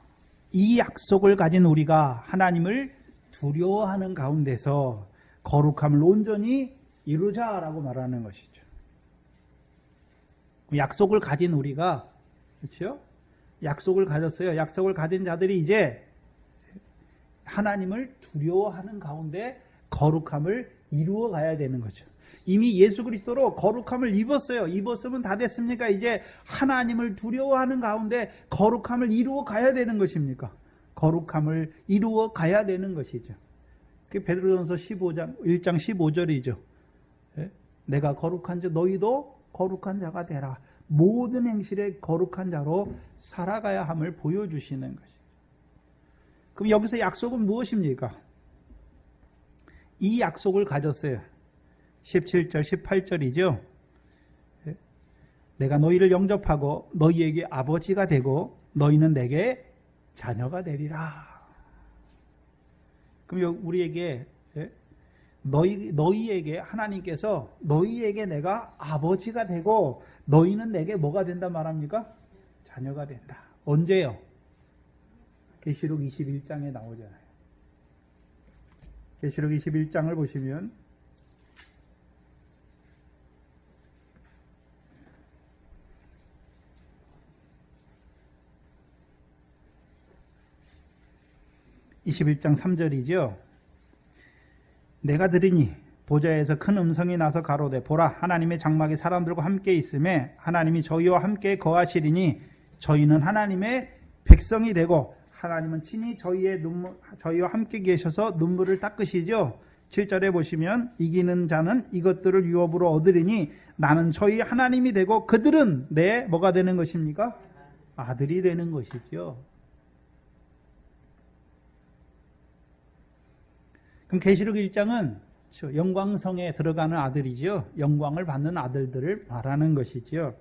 이 약속을 가진 우리가 하나님을 두려워하는 가운데서 거룩함을 온전히 이루자라고 말하는 것이죠. 약속을 가진 우리가, 그렇죠? 약속을 가졌어요. 약속을 가진 자들이 이제 하나님을 두려워하는 가운데 거룩함을 이루어 가야 되는 거죠. 이미 예수 그리스도로 거룩함을 입었어요. 입었으면 다 됐습니까? 이제 하나님을 두려워하는 가운데 거룩함을 이루어 가야 되는 것입니까? 거룩함을 이루어 가야 되는 것이죠. 그게 베드로전서 1장 15절이죠. 내가 거룩한 자 너희도 거룩한 자가 되라. 모든 행실에 거룩한 자로 살아가야 함을 보여주시는 것이죠. 그럼 여기서 약속은 무엇입니까? 이 약속을 가졌어요. 17절, 18절이죠. 내가 너희를 영접하고 너희에게 아버지가 되고 너희는 내게 자녀가 되리라. 그럼 우리에게 너희에게 하나님께서 너희에게 내가 아버지가 되고 너희는 내게 뭐가 된다 말합니까? 자녀가 된다. 언제요? 계시록 21장에 나오잖아요. 계시록 21장을 보시면 (21장 3절이죠) 내가 들으니 보좌에서 큰 음성이 나서 가로되 보라 하나님의 장막이 사람들과 함께 있음에 하나님이 저희와 함께 거하시리니 저희는 하나님의 백성이 되고 하나님은 친히 저희와 함께 계셔서 눈물을 닦으시죠. 7절에 보시면 이기는 자는 이것들을 유업으로 얻으리니 나는 저희 하나님이 되고 그들은 내 뭐가 되는 것입니까? 아들이 되는 것이죠. 그럼 계시록 1장은 영광성에 들어가는 아들이죠. 영광을 받는 아들들을 말하는 것이죠.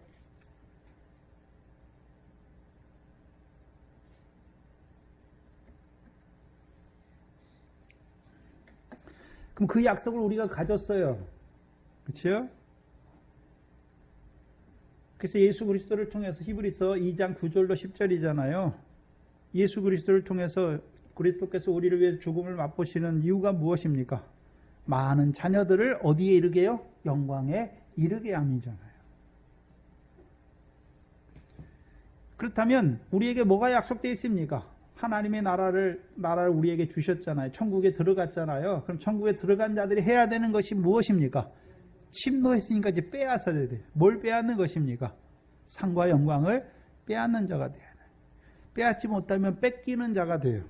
그럼 그 약속을 우리가 가졌어요. 그렇죠? 그래서 예수 그리스도를 통해서 히브리서 2장 9절로 10절이잖아요. 예수 그리스도를 통해서 그리스도께서 우리를 위해 죽음을 맛보시는 이유가 무엇입니까? 많은 자녀들을 어디에 이르게요? 영광에 이르게 함이잖아요. 그렇다면 우리에게 뭐가 약속되어 있습니까? 하나님의 나라를 우리에게 주셨잖아요. 천국에 들어갔잖아요. 그럼 천국에 들어간 자들이 해야 되는 것이 무엇입니까? 침노했으니까 이제 빼앗아야 돼요. 뭘 빼앗는 것입니까? 상과 영광을 빼앗는 자가 돼요. 빼앗지 못하면 뺏기는 자가 돼요.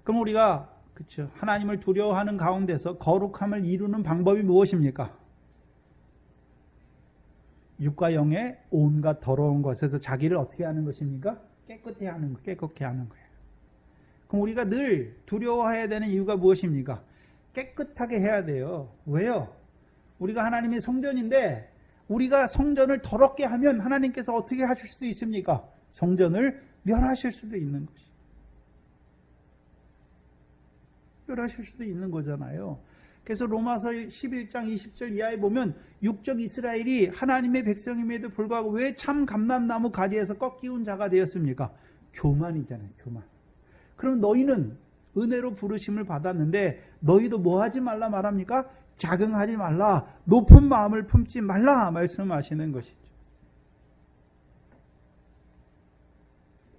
그럼 우리가 그렇죠. 하나님을 두려워하는 가운데서 거룩함을 이루는 방법이 무엇입니까? 육과 영의 온갖 더러운 것에서 자기를 어떻게 하는 것입니까? 깨끗게 하는 거예요. 그럼 우리가 늘 두려워해야 되는 이유가 무엇입니까? 깨끗하게 해야 돼요. 왜요? 우리가 하나님의 성전인데 우리가 성전을 더럽게 하면 하나님께서 어떻게 하실 수도 있습니까? 성전을 멸하실 수도 있는 것이죠. 멸하실 수도 있는 거잖아요. 그래서 로마서 11장 20절 이하에 보면 육적 이스라엘이 하나님의 백성임에도 불구하고 왜 참 감람나무 가지에서 꺾이운 자가 되었습니까? 교만이잖아요. 교만. 그럼 너희는 은혜로 부르심을 받았는데 너희도 뭐 하지 말라 말합니까? 자긍하지 말라. 높은 마음을 품지 말라 말씀하시는 것이죠.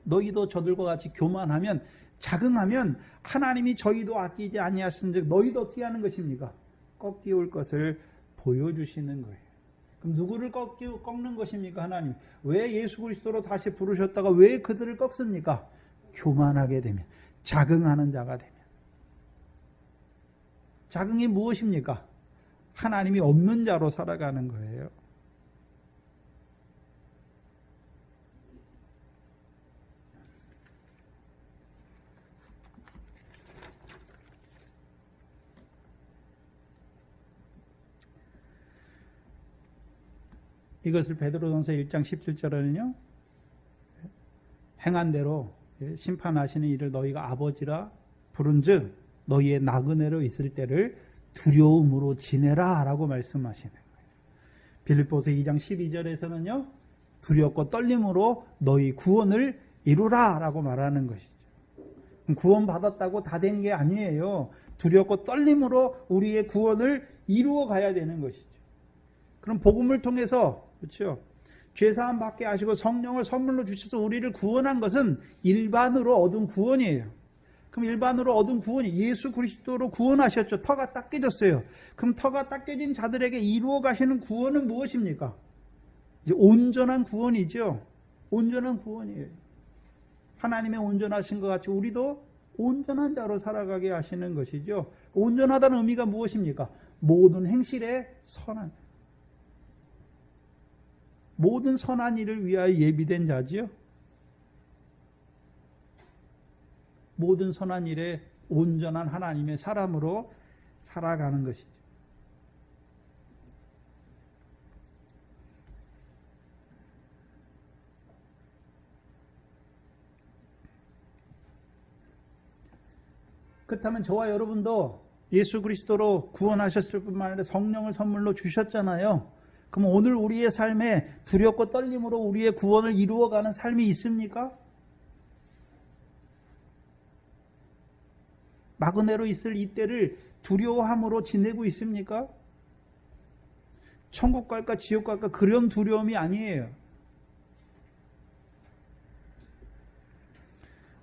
너희도 저들과 같이 교만하면 자긍하면 하나님이 저희도 아끼지 아니하신즉 너희도 어떻게 하는 것입니까? 꺾이올 것을 보여주시는 거예요. 그럼 누구를 꺾는 것입니까? 하나님. 왜 예수 그리스도로 다시 부르셨다가 왜 그들을 꺾습니까? 교만하게 되면, 자긍하는 자가 되면. 자긍이 무엇입니까? 하나님이 없는 자로 살아가는 거예요. 이것을 베드로전서 1장 17절에는요. 행한 대로 심판하시는 이를 너희가 아버지라 부른즉 너희의 나그네로 있을 때를 두려움으로 지내라 라고 말씀하시는 거예요. 빌립보서 2장 12절에서는요. 두렵고 떨림으로 너희 구원을 이루라 라고 말하는 것이죠. 구원 받았다고 다 된 게 아니에요. 두렵고 떨림으로 우리의 구원을 이루어 가야 되는 것이죠. 그럼 복음을 통해서 그렇죠. 죄사함 받게 하시고 성령을 선물로 주셔서 우리를 구원한 것은 일반으로 얻은 구원이에요. 그럼 일반으로 얻은 구원이 예수 그리스도로 구원하셨죠. 터가 딱 깨졌어요. 그럼 터가 딱 깨진 자들에게 이루어 가시는 구원은 무엇입니까? 이제 온전한 구원이죠. 온전한 구원이에요. 하나님의 온전하신 것 같이 우리도 온전한 자로 살아가게 하시는 것이죠. 온전하다는 의미가 무엇입니까? 모든 행실에 선한, 모든 선한 일을 위하여 예비된 자지요. 모든 선한 일에 온전한 하나님의 사람으로 살아가는 것이죠. 그렇다면 저와 여러분도 예수 그리스도로 구원하셨을 뿐만 아니라 성령을 선물로 주셨잖아요. 그럼 오늘 우리의 삶에 두렵고 떨림으로 우리의 구원을 이루어가는 삶이 있습니까? 마그네로 있을 이때를 두려워함으로 지내고 있습니까? 천국 갈까 지옥 갈까 그런 두려움이 아니에요.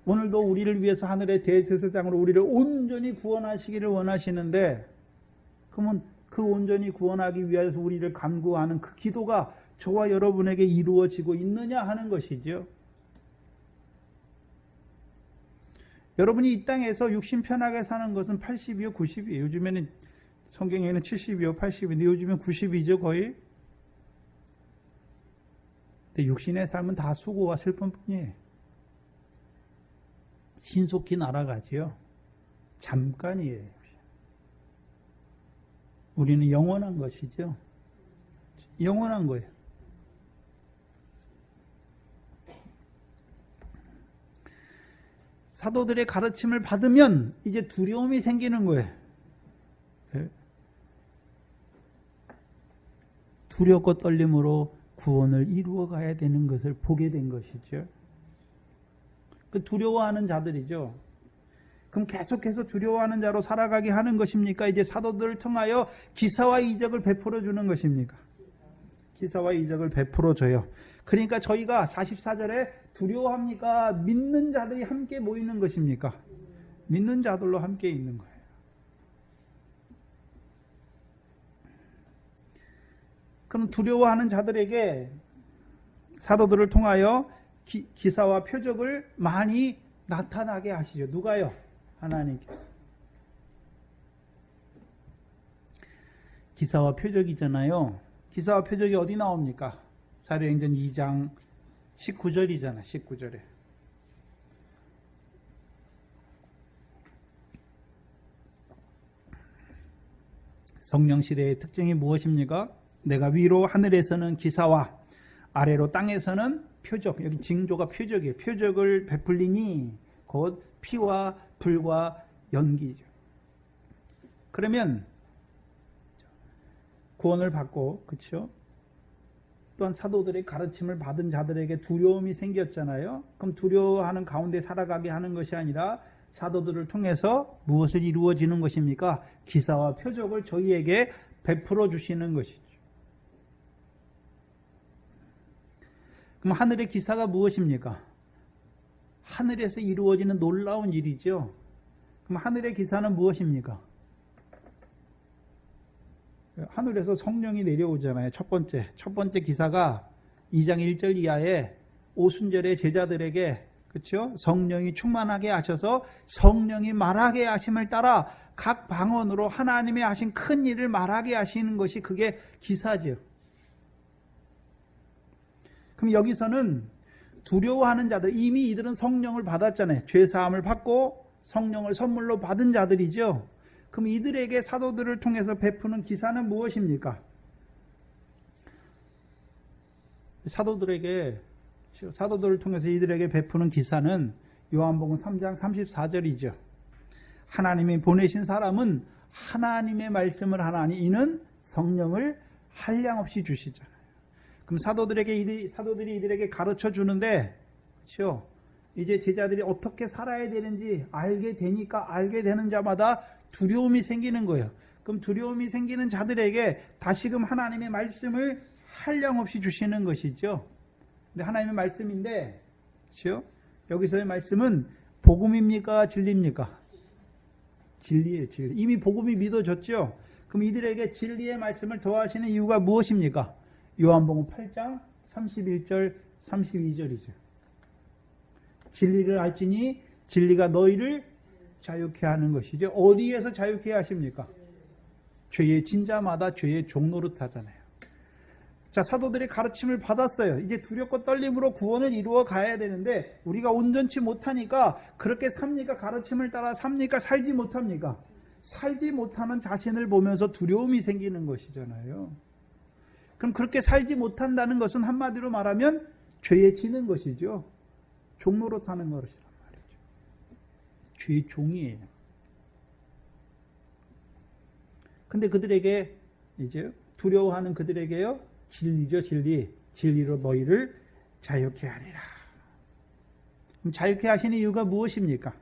오늘도 우리를 위해서 하늘의 대제사장으로 우리를 온전히 구원하시기를 원하시는데, 그러면 그 온전히 구원하기 위해서 우리를 간구하는 그 기도가 저와 여러분에게 이루어지고 있느냐 하는 것이죠. 여러분이 이 땅에서 육신 편하게 사는 것은 80이요 90이에요. 요즘에는 성경에는 70이요 80인데 요즘엔 90이죠 거의. 근데 육신의 삶은 다 수고와 슬픔뿐이에요. 신속히 날아가지요. 잠깐이에요. 우리는 영원한 것이죠. 영원한 거예요. 사도들의 가르침을 받으면 이제 두려움이 생기는 거예요. 두렵고 떨림으로 구원을 이루어 가야 되는 것을 보게 된 것이죠. 그 두려워하는 자들이죠. 그럼 계속해서 두려워하는 자로 살아가게 하는 것입니까? 이제 사도들을 통하여 기사와 이적을 베풀어 주는 것입니까? 기사와 이적을 베풀어 줘요. 그러니까 저희가 44절에 두려워합니까? 믿는 자들이 함께 모이는 것입니까? 믿는 자들로 함께 있는 거예요. 그럼 두려워하는 자들에게 사도들을 통하여 기사와 표적을 많이 나타나게 하시죠. 누가요? 하나님께서. 기사와 표적이잖아요. 기사와 표적이 어디 나옵니까? 사도행전 2장 19절이잖아. 19절에. 성령 시대의 특징이 무엇입니까? 내가 위로 하늘에서는 기사와 아래로 땅에서는 표적. 여기 징조가 표적이에요. 표적을 베풀리니 곧 피와 불과 연기죠. 그러면 구원을 받고, 그렇죠? 또한 사도들의 가르침을 받은 자들에게 두려움이 생겼잖아요. 그럼 두려워하는 가운데 살아가게 하는 것이 아니라 사도들을 통해서 무엇을 이루어지는 것입니까? 기사와 표적을 저희에게 베풀어 주시는 것이죠. 그럼 하늘의 기사가 무엇입니까? 하늘에서 이루어지는 놀라운 일이죠. 그럼 하늘의 기사는 무엇입니까? 하늘에서 성령이 내려오잖아요. 첫 번째 기사가 2장 1절 이하에 오순절의 제자들에게, 그렇죠? 성령이 충만하게 하셔서 성령이 말하게 하심을 따라 각 방언으로 하나님의 하신 큰 일을 말하게 하시는 것이 그게 기사죠. 그럼 여기서는 두려워하는 자들, 이미 이들은 성령을 받았잖아요. 죄사함을 받고 성령을 선물로 받은 자들이죠. 그럼 이들에게 사도들을 통해서 베푸는 기사는 무엇입니까? 사도들을 통해서 이들에게 베푸는 기사는 요한복음 3장 34절이죠. 하나님이 보내신 사람은 하나님의 말씀을 하나니 이는 성령을 한량없이 주시잖아요. 그럼 사도들이 이들에게 가르쳐 주는데, 그렇죠? 이제 제자들이 어떻게 살아야 되는지 알게 되는 자마다 두려움이 생기는 거예요. 그럼 두려움이 생기는 자들에게 다시금 하나님의 말씀을 한량없이 주시는 것이죠. 근데 하나님의 말씀인데, 그렇죠? 여기서의 말씀은 복음입니까? 진리입니까? 진리예요, 진리. 이미 복음이 믿어졌죠? 그럼 이들에게 진리의 말씀을 더하시는 이유가 무엇입니까? 요한복음 8장 31절, 32절이죠. 진리를 알지니 진리가 너희를 자유케 하는 것이죠. 어디에서 자유케 하십니까? 죄의 진자마다 죄의 종노릇 하잖아요. 자, 사도들이 가르침을 받았어요. 이제 두렵고 떨림으로 구원을 이루어 가야 되는데 우리가 온전치 못하니까 그렇게 삽니까? 가르침을 따라 삽니까? 살지 못합니까? 살지 못하는 자신을 보면서 두려움이 생기는 것이잖아요. 그럼 그렇게 살지 못한다는 것은 한마디로 말하면 죄에 지는 것이죠. 종노릇 하는 것이란 말이죠. 죄의 종이에요. 근데 그들에게 이제 두려워하는 그들에게요, 진리죠, 진리. 진리로 너희를 자유케 하리라. 그럼 자유케 하시는 이유가 무엇입니까?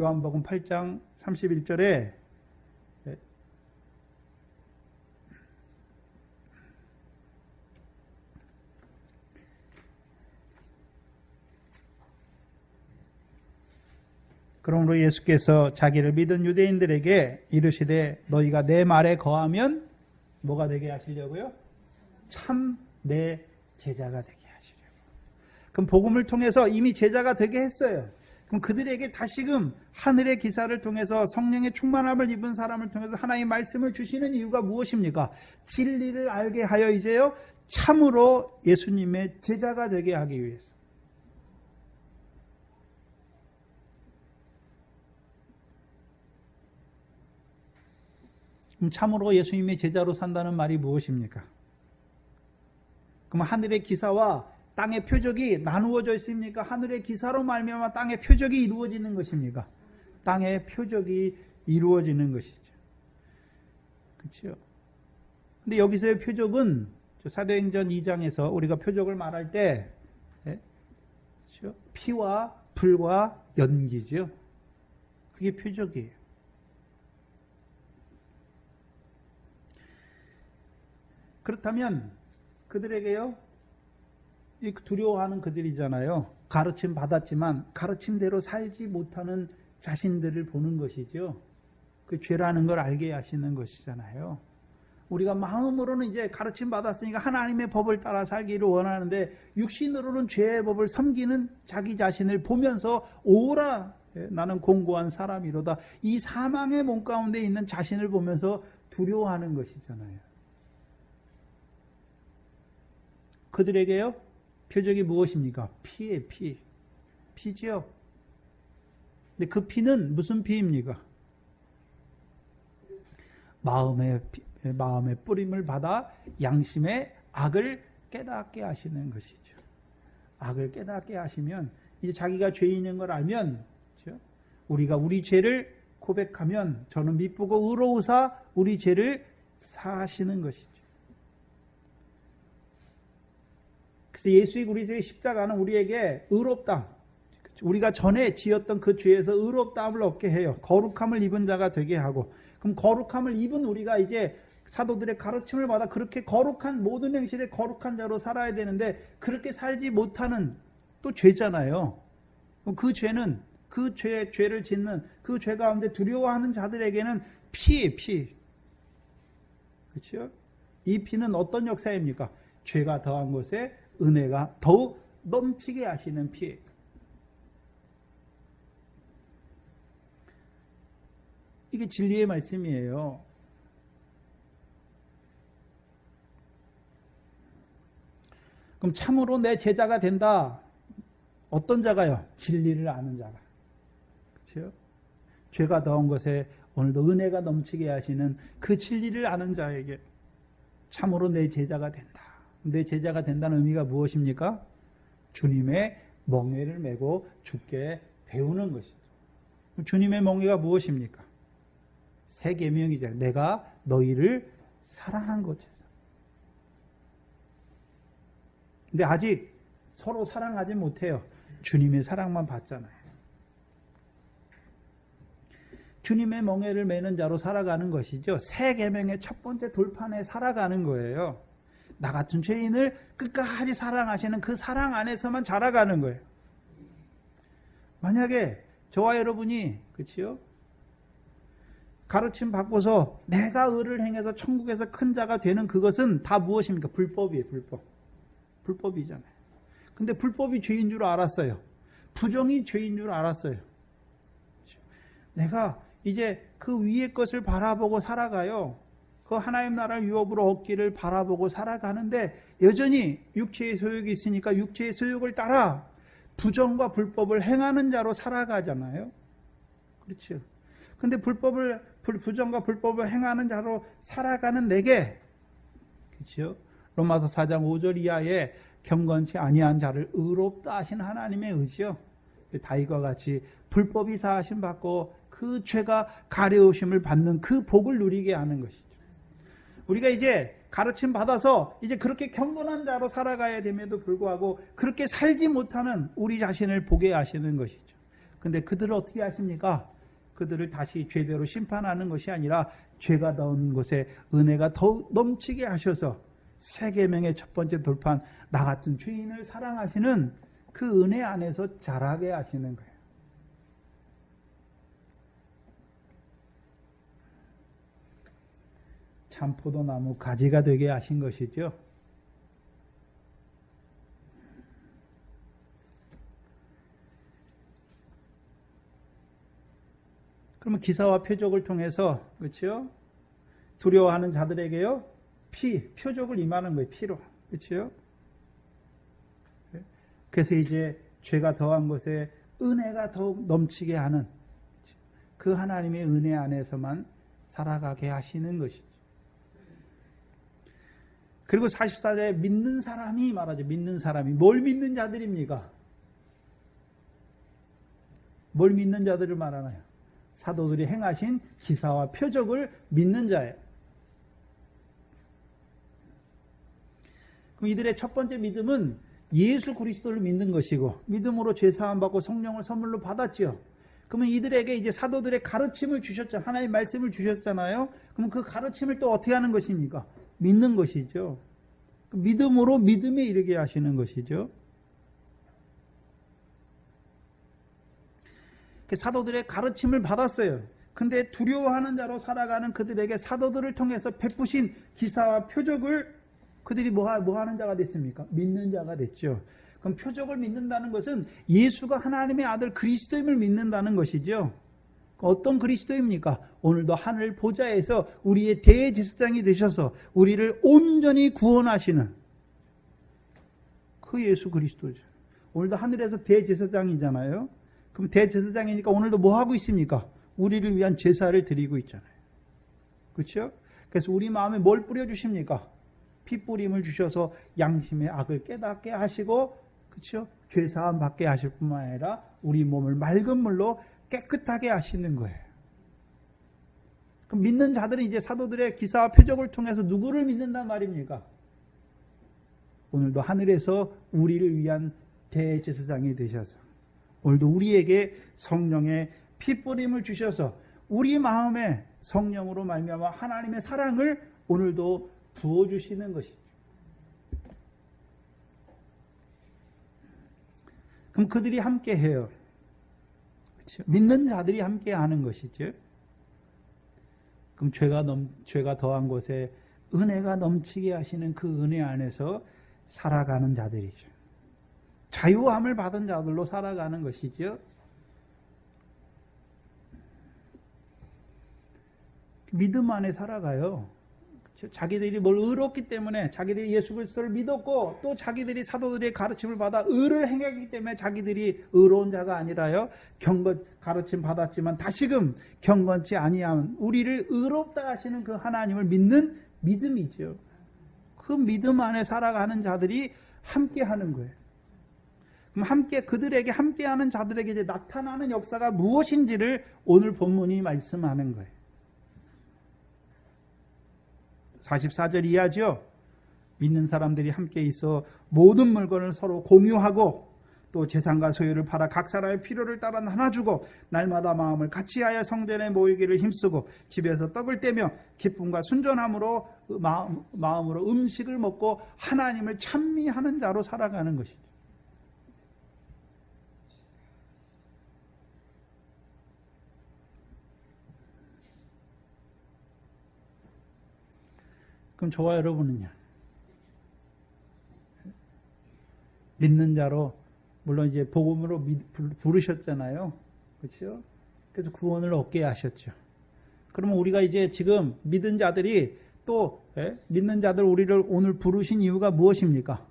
요한복음 8장 31절에 그러므로 예수께서 자기를 믿은 유대인들에게 이르시되 너희가 내 말에 거하면 뭐가 되게 하시려고요? 참 내 제자가 되게 하시려고. 그럼 복음을 통해서 이미 제자가 되게 했어요. 그럼 그들에게 다시금 하늘의 기사를 통해서 성령의 충만함을 입은 사람을 통해서 하나의 말씀을 주시는 이유가 무엇입니까? 진리를 알게 하여 이제요 참으로 예수님의 제자가 되게 하기 위해서. 그럼 참으로 예수님의 제자로 산다는 말이 무엇입니까? 그럼 하늘의 기사와 땅의 표적이 나누어져 있습니까? 하늘의 기사로 말미암아 땅의 표적이 이루어지는 것입니까? 땅의 표적이 이루어지는 것이죠. 그렇죠? 근데 여기서의 표적은 사도행전 2장에서 우리가 표적을 말할 때 그렇죠? 피와 불과 연기죠. 그게 표적이에요. 그렇다면 그들에게요, 두려워하는 그들이잖아요. 가르침 받았지만 가르침대로 살지 못하는 자신들을 보는 것이죠. 그 죄라는 걸 알게 하시는 것이잖아요. 우리가 마음으로는 이제 가르침 받았으니까 하나님의 법을 따라 살기를 원하는데 육신으로는 죄의 법을 섬기는 자기 자신을 보면서 오라 나는 공고한 사람이로다. 이 사망의 몸 가운데 있는 자신을 보면서 두려워하는 것이잖아요. 그들에게요, 표적이 무엇입니까? 피예요, 피. 피죠. 근데 그 피는 무슨 피입니까? 마음의 뿌림을 받아 양심의 악을 깨닫게 하시는 것이죠. 악을 깨닫게 하시면 이제 자기가 죄인인 걸 알면, 그렇죠? 우리가 우리 죄를 고백하면 저는 미쁘고 의로우사 우리 죄를 사하시는 것이죠. 그래서 예수의 우리의 십자가는 우리에게 의롭다. 우리가 전에 지었던 그 죄에서 의롭다함을 얻게 해요. 거룩함을 입은 자가 되게 하고. 그럼 거룩함을 입은 우리가 이제 사도들의 가르침을 받아 그렇게 거룩한 모든 행실에 거룩한 자로 살아야 되는데 그렇게 살지 못하는 또 죄잖아요. 그럼 그 죄는 그 죄를 짓는 그 죄 가운데 두려워하는 자들에게는 피예요, 피. 그렇죠? 이 피는 어떤 역사입니까? 죄가 더한 곳에 은혜가 더욱 넘치게 하시는 피예요. 이게 진리의 말씀이에요. 그럼 참으로 내 제자가 된다. 어떤 자가요? 진리를 아는 자가. 그렇죠? 죄가 더한 것에 오늘도 은혜가 넘치게 하시는 그 진리를 아는 자에게 참으로 내 제자가 된다. 내 제자가 된다는 의미가 무엇입니까? 주님의 멍에를 메고 주께 배우는 것이죠. 주님의 멍에가 무엇입니까? 새 계명이죠. 내가 너희를 사랑한 것에서. 근데 아직 서로 사랑하지 못해요. 주님의 사랑만 받잖아요. 주님의 멍에를 매는 자로 살아가는 것이죠. 새 계명의 첫 번째 돌판에 살아가는 거예요. 나 같은 죄인을 끝까지 사랑하시는 그 사랑 안에서만 자라가는 거예요. 만약에 저와 여러분이 그렇지요? 가르침 받고서 내가 의를 행해서 천국에서 큰 자가 되는 그것은 다 무엇입니까? 불법이에요. 불법이잖아요. 근데 불법이 죄인 줄 알았어요. 부정이 죄인 줄 알았어요. 내가 이제 그 위의 것을 바라보고 살아가요. 그 하나님 나라를 유업으로 얻기를 바라보고 살아가는데 여전히 육체의 소욕이 있으니까 육체의 소욕을 따라 부정과 불법을 행하는 자로 살아가잖아요. 그렇죠. 근데 부정과 불법을 행하는 자로 살아가는 내게, 그렇죠. 로마서 4장 5절 이하에 경건치 아니한 자를 의롭다 하신 하나님의 의지요. 다윗과 같이 불법이 사하심 받고 그 죄가 가려우심을 받는 그 복을 누리게 하는 것이죠. 우리가 이제 가르침 받아서 이제 그렇게 경건한 자로 살아가야 됨에도 불구하고 그렇게 살지 못하는 우리 자신을 보게 하시는 것이죠. 근데 그들을 어떻게 하십니까? 그들을 다시 죄대로 심판하는 것이 아니라 죄가 넣은 곳에 은혜가 더욱 넘치게 하셔서 새 계명의 첫 번째 돌파한 나 같은 죄인을 사랑하시는 그 은혜 안에서 자라게 하시는 거예요. 참포도나무 가지가 되게 하신 것이죠. 그러면 기사와 표적을 통해서 그렇죠? 두려워하는 자들에게요. 표적을 임하는 거예요. 피로. 그렇죠? 그래서 이제 죄가 더한 것에 은혜가 더욱 넘치게 하는 그 하나님의 은혜 안에서만 살아가게 하시는 것이죠. 그리고 44절에 믿는 사람이 말하죠. 믿는 사람이. 뭘 믿는 자들입니까? 뭘 믿는 자들을 말하나요? 사도들이 행하신 기사와 표적을 믿는 자예요. 그럼 이들의 첫 번째 믿음은 예수 그리스도를 믿는 것이고 믿음으로 죄사함 받고 성령을 선물로 받았지요. 그러면 이들에게 이제 사도들의 가르침을 주셨잖아요. 하나님의 말씀을 주셨잖아요. 그럼 그 가르침을 또 어떻게 하는 것입니까? 믿는 것이죠. 믿음으로 믿음에 이르게 하시는 것이죠. 사도들의 가르침을 받았어요. 근데 두려워하는 자로 살아가는 그들에게 사도들을 통해서 베푸신 기사와 표적을 그들이 뭐 하는 자가 됐습니까? 믿는 자가 됐죠. 그럼 표적을 믿는다는 것은 예수가 하나님의 아들 그리스도임을 믿는다는 것이죠. 어떤 그리스도입니까? 오늘도 하늘 보좌에서 우리의 대제사장이 되셔서 우리를 온전히 구원하시는 그 예수 그리스도죠. 오늘도 하늘에서 대제사장이잖아요. 그럼 대제사장이니까 오늘도 뭐 하고 있습니까? 우리를 위한 제사를 드리고 있잖아요. 그렇죠? 그래서 우리 마음에 뭘 뿌려주십니까? 피 뿌림을 주셔서 양심의 악을 깨닫게 하시고, 그렇죠? 죄사함 받게 하실 뿐만 아니라 우리 몸을 맑은 물로 깨끗하게 하시는 거예요. 그럼 믿는 자들은 이제 사도들의 기사와 표적을 통해서 누구를 믿는단 말입니까? 오늘도 하늘에서 우리를 위한 대제사장이 되셔서 오늘도 우리에게 성령의 피 뿌림을 주셔서 우리 마음에 성령으로 말미암아 하나님의 사랑을 오늘도 부어주시는 것이죠. 그럼 그들이 함께 해요. 그렇죠? 믿는 자들이 함께 하는 것이죠. 그럼 죄가 더한 곳에 은혜가 넘치게 하시는 그 은혜 안에서 살아가는 자들이죠. 자유함을 받은 자들로 살아가는 것이죠. 믿음 안에 살아가요. 자기들이 뭘 의롭기 때문에 자기들이 예수 그리스도를 믿었고 또 자기들이 사도들의 가르침을 받아 의를 행하기 때문에 자기들이 의로운 자가 아니라요. 가르침 받았지만 다시금 경건치 아니한 우리를 의롭다 하시는 그 하나님을 믿는 믿음이죠. 그 믿음 안에 살아가는 자들이 함께 하는 거예요. 그럼 그들에게 함께하는 자들에게 이제 나타나는 역사가 무엇인지를 오늘 본문이 말씀하는 거예요. 44절 이하죠. 믿는 사람들이 함께 있어 모든 물건을 서로 공유하고 또 재산과 소유를 팔아 각 사람의 필요를 따라 나눠주고 날마다 마음을 같이하여 성전에 모이기를 힘쓰고 집에서 떡을 떼며 기쁨과 순전함으로 마음으로 음식을 먹고 하나님을 찬미하는 자로 살아가는 것이죠. 그럼 저와 여러분은요? 믿는 자로, 물론 이제 복음으로 부르셨잖아요. 그렇죠? 그래서 구원을 얻게 하셨죠. 그러면 우리가 이제 지금 믿은 자들이 또 믿는 자들 우리를 오늘 부르신 이유가 무엇입니까?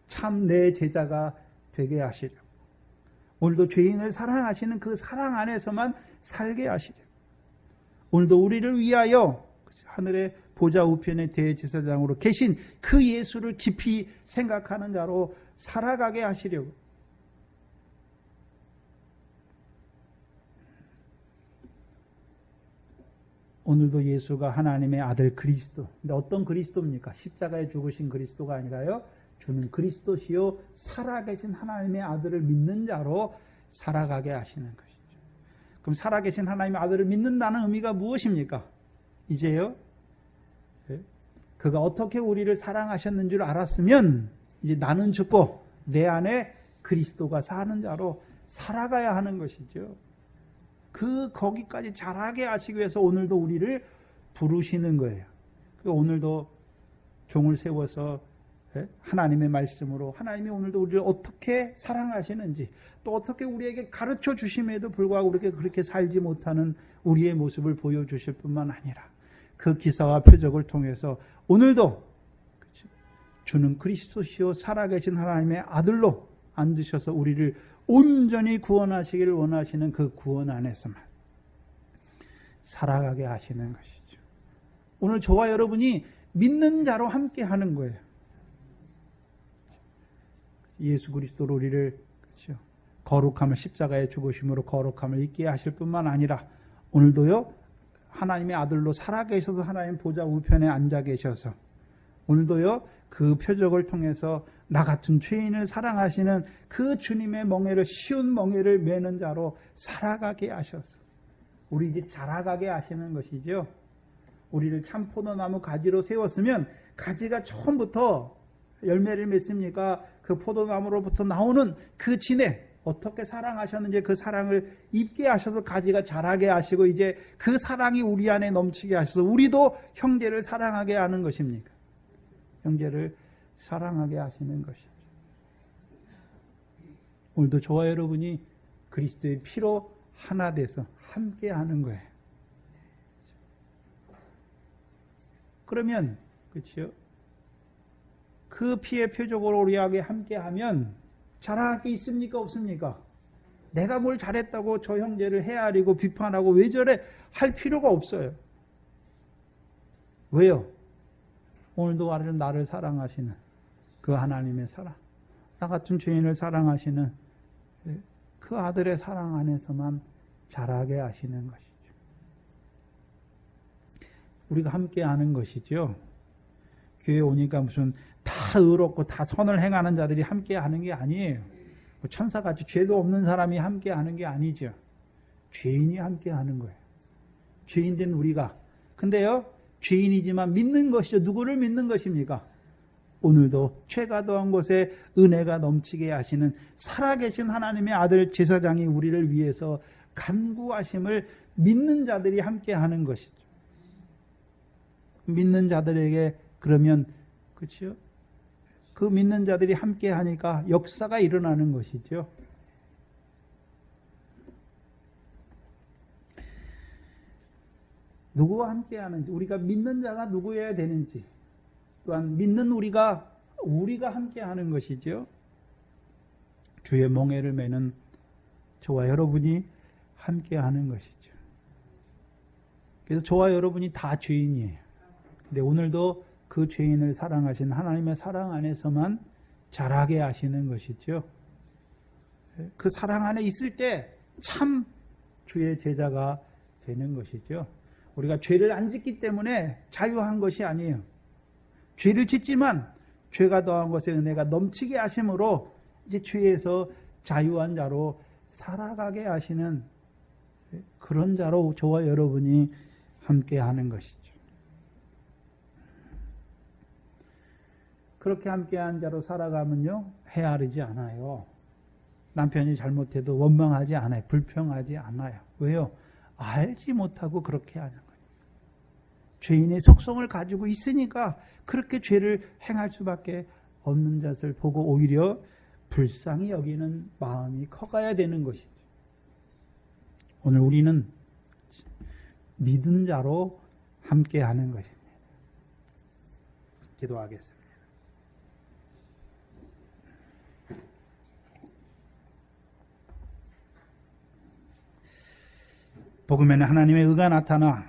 참 내 제자가 되게 하시려고. 오늘도 죄인을 사랑하시는 그 사랑 안에서만 살게 하시려고. 오늘도 우리를 위하여 하늘의 보좌 우편의 대제사장으로 계신 그 예수를 깊이 생각하는 자로 살아가게 하시려고. 오늘도 예수가 하나님의 아들 그리스도. 근데 어떤 그리스도입니까? 십자가에 죽으신 그리스도가 아니라요. 주는 그리스도시요 살아계신 하나님의 아들을 믿는 자로 살아가게 하시는 것이죠. 그럼 살아계신 하나님의 아들을 믿는다는 의미가 무엇입니까? 이제요. 그가 어떻게 우리를 사랑하셨는 줄 알았으면 이제 나는 죽고 내 안에 그리스도가 사는 자로 살아가야 하는 것이죠. 거기까지 자라게 하시기 위해서 오늘도 우리를 부르시는 거예요. 오늘도 종을 세워서 하나님의 말씀으로 하나님이 오늘도 우리를 어떻게 사랑하시는지 또 어떻게 우리에게 가르쳐 주심에도 불구하고 그렇게 살지 못하는 우리의 모습을 보여주실 뿐만 아니라 그 기사와 표적을 통해서 오늘도 주는 그리스도시요 살아계신 하나님의 아들로 앉으셔서 우리를 온전히 구원하시기를 원하시는 그 구원 안에서만 살아가게 하시는 것이죠. 오늘 저와 여러분이 믿는 자로 함께 하는 거예요. 예수 그리스도로 우리를 그렇죠. 거룩함을 십자가의 죽으심으로 거룩함을 잊게 하실 뿐만 아니라 오늘도요 하나님의 아들로 살아계셔서 하나님 보좌 우편에 앉아 계셔서 오늘도요 그 표적을 통해서 나 같은 죄인을 사랑하시는 그 주님의 멍에를 쉬운 멍에를 매는 자로 살아가게 하셔서 우리 이제 자라가게 하시는 것이죠. 우리를 참 포도나무 가지로 세웠으면 가지가 처음부터 열매를 맺습니까? 그 포도나무로부터 나오는 그 진에 어떻게 사랑하셨는지 그 사랑을 입게 하셔서 가지가 자라게 하시고 이제 그 사랑이 우리 안에 넘치게 하셔서 우리도 형제를 사랑하게 하는 것입니까? 형제를 사랑하게 하시는 것이죠. 오늘도 저와 여러분이 그리스도의 피로 하나 돼서 함께 하는 거예요. 그러면 그렇죠? 그 피의 표적으로 우리에게 함께하면 자랑할 게 있습니까? 없습니까? 내가 뭘 잘했다고 저 형제를 헤아리고 비판하고 왜 저래 할 필요가 없어요. 왜요? 오늘도 나를 사랑하시는 그 하나님의 사랑, 나 같은 죄인을 사랑하시는 그 아들의 사랑 안에서만 자라게 하시는 것이죠. 우리가 함께하는 것이죠. 교회 오니까 무슨 다 의롭고 다 선을 행하는 자들이 함께하는 게 아니에요. 천사같이 죄도 없는 사람이 함께하는 게 아니죠. 죄인이 함께하는 거예요. 죄인된 우리가. 근데요, 죄인이지만 믿는 것이죠. 누구를 믿는 것입니까? 오늘도 죄가 더한 곳에 은혜가 넘치게 하시는 살아계신 하나님의 아들 제사장이 우리를 위해서 간구하심을 믿는 자들이 함께하는 것이죠. 믿는 자들에게 그러면 그렇죠? 그 믿는 자들이 함께 하니까 역사가 일어나는 것이죠. 누구와 함께 하는지, 우리가 믿는 자가 누구여야 되는지, 또한 믿는 우리가 함께 하는 것이죠. 주의 멍에를 매는 저와 여러분이 함께 하는 것이죠. 그래서 저와 여러분이 다 죄인이에요. 근데 오늘도 그 죄인을 사랑하신 하나님의 사랑 안에서만 자라게 하시는 것이죠. 그 사랑 안에 있을 때 참 주의 제자가 되는 것이죠. 우리가 죄를 안 짓기 때문에 자유한 것이 아니에요. 죄를 짓지만 죄가 더한 것에 은혜가 넘치게 하심으로 이제 죄에서 자유한 자로 살아가게 하시는 그런 자로 저와 여러분이 함께 하는 것이죠. 그렇게 함께한 자로 살아가면요, 헤아리지 않아요. 남편이 잘못해도 원망하지 않아요. 불평하지 않아요. 왜요? 알지 못하고 그렇게 하는 거예요. 죄인의 속성을 가지고 있으니까 그렇게 죄를 행할 수밖에 없는 자를 보고 오히려 불쌍히 여기는 마음이 커가야 되는 것이죠. 오늘 우리는 믿은 자로 함께하는 것입니다. 기도하겠습니다. 복음에는 하나님의 의가 나타나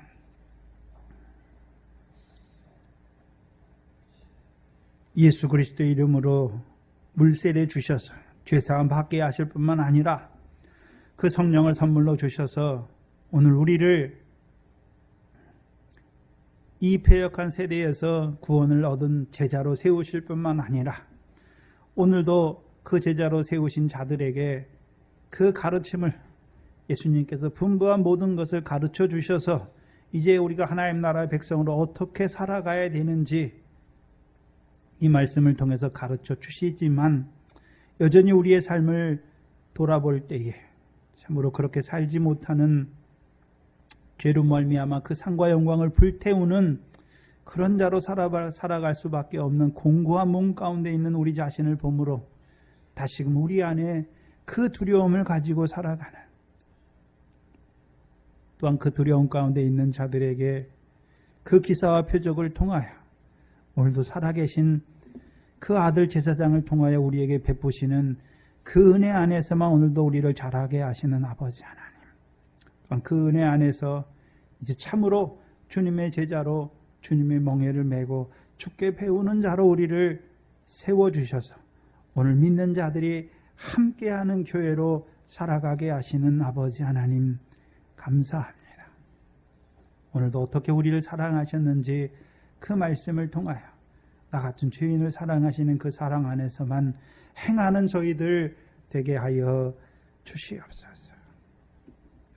예수 그리스도의 이름으로 물세례 주셔서 죄사함 받게 하실 뿐만 아니라 그 성령을 선물로 주셔서 오늘 우리를 이 패역한 세대에서 구원을 얻은 제자로 세우실 뿐만 아니라 오늘도 그 제자로 세우신 자들에게 그 가르침을 예수님께서 분부한 모든 것을 가르쳐 주셔서 이제 우리가 하나님 나라의 백성으로 어떻게 살아가야 되는지 이 말씀을 통해서 가르쳐 주시지만 여전히 우리의 삶을 돌아볼 때에 참으로 그렇게 살지 못하는 죄로 말미암아 그 상과 영광을 불태우는 그런 자로 살아갈 수밖에 없는 공고한 몸 가운데 있는 우리 자신을 보므로 다시금 우리 안에 그 두려움을 가지고 살아가는, 또한 그 두려움 가운데 있는 자들에게 그 기사와 표적을 통하여 오늘도 살아계신 그 아들 제사장을 통하여 우리에게 베푸시는 그 은혜 안에서만 오늘도 우리를 자라게 하시는 아버지 하나님, 또한 그 은혜 안에서 이제 참으로 주님의 제자로 주님의 멍에를 메고 주께 배우는 자로 우리를 세워주셔서 오늘 믿는 자들이 함께하는 교회로 살아가게 하시는 아버지 하나님 감사합니다. 오늘도 어떻게 우리를 사랑하셨는지 그 말씀을 통하여 나 같은 죄인을 사랑하시는 그 사랑 안에서만 행하는 저희들 되게 하여 주시옵소서.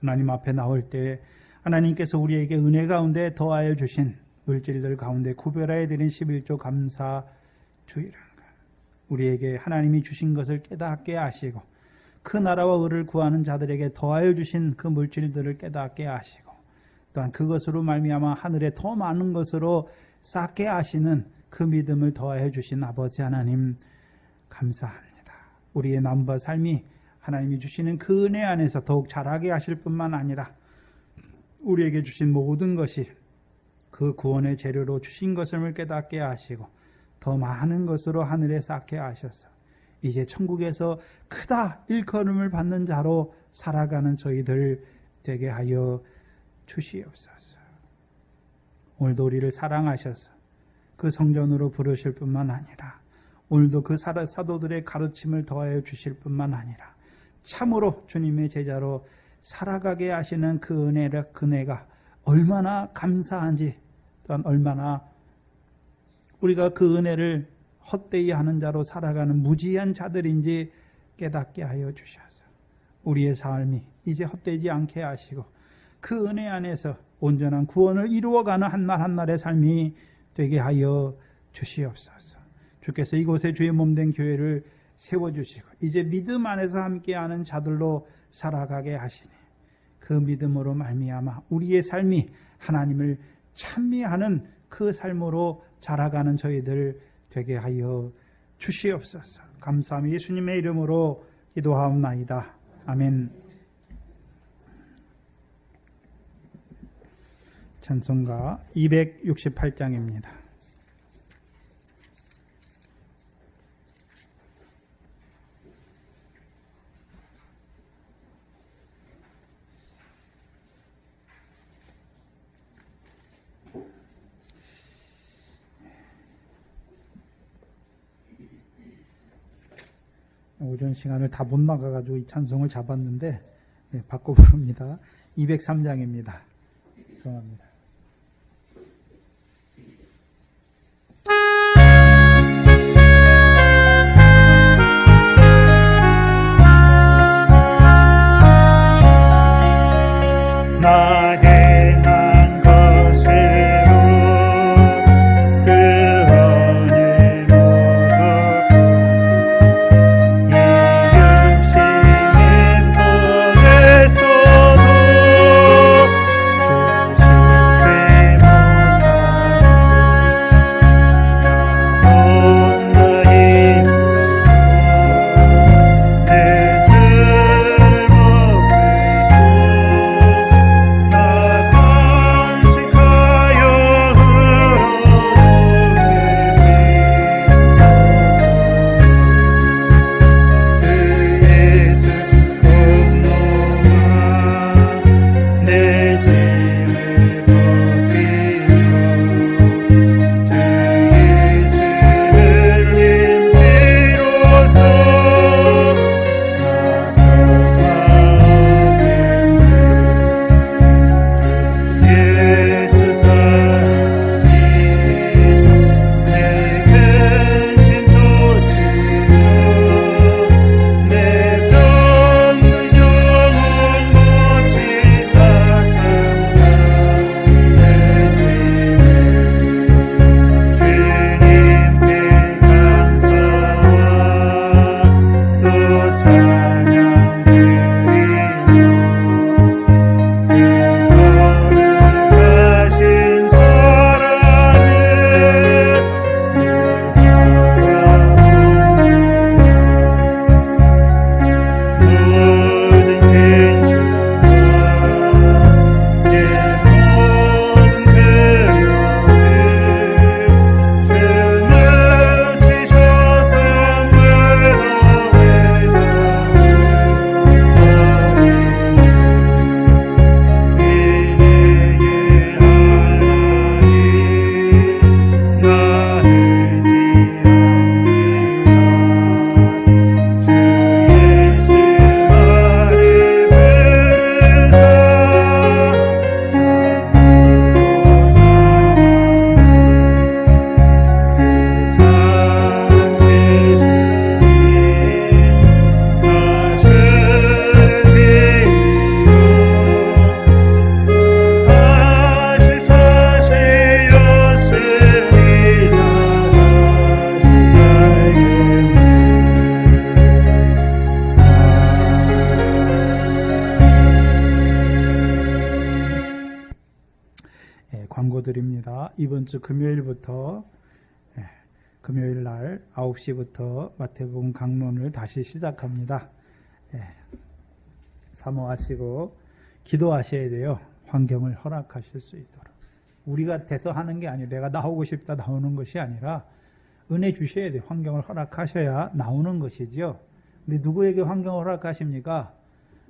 하나님 앞에 나올 때 하나님께서 우리에게 은혜 가운데 더하여 주신 물질들 가운데 구별하여 드린 11조 감사 주일은 우리에게 하나님이 주신 것을 깨닫게 하시고 그 나라와 의를 구하는 자들에게 더하여 주신 그 물질들을 깨닫게 하시고 또한 그것으로 말미암아 하늘에 더 많은 것으로 쌓게 하시는 그 믿음을 더하여 주신 아버지 하나님 감사합니다. 우리의 남과 삶이 하나님이 주시는 그 은혜 안에서 더욱 자라게 하실 뿐만 아니라 우리에게 주신 모든 것이 그 구원의 재료로 주신 것을 깨닫게 하시고 더 많은 것으로 하늘에 쌓게 하셔서 이제 천국에서 크다 일컬음을 받는 자로 살아가는 저희들 되게 하여 주시옵소서. 오늘도 우리를 사랑하셔서 그 성전으로 부르실 뿐만 아니라 오늘도 그 사도들의 가르침을 더하여 주실 뿐만 아니라 참으로 주님의 제자로 살아가게 하시는 그 은혜가 얼마나 감사한지, 또한 얼마나 우리가 그 은혜를 헛되이 하는 자로 살아가는 무지한 자들인지 깨닫게 하여 주셔서 우리의 삶이 이제 헛되지 않게 하시고 그 은혜 안에서 온전한 구원을 이루어가는 한날 한날의 삶이 되게 하여 주시옵소서. 주께서 이곳에 주의 몸된 교회를 세워주시고 이제 믿음 안에서 함께하는 자들로 살아가게 하시니 그 믿음으로 말미암아 우리의 삶이 하나님을 찬미하는 그 삶으로 자라가는 저희들 되게 하여 주시옵소서. 감사하며 예수님의 이름으로 기도하옵나이다. 아멘. 찬송가 268장입니다. 오전 시간을 다 못 나가가지고 이 찬송을 잡았는데 바꿔 부릅니다. 203장입니다. 죄송합니다. 나 행한 것으로 그 언을 모두 이 육신의 터에서도 주시 이번 주 금요일부터 금요일 날 9시부터 마태복음 강론을 다시 시작합니다. 사모하시고 기도하셔야 돼요. 환경을 허락하실 수 있도록. 우리가 돼서 하는 게 아니에요. 내가 나오고 싶다 나오는 것이 아니라 은혜 주셔야 돼요. 환경을 허락하셔야 나오는 것이죠. 근데 누구에게 환경을 허락하십니까?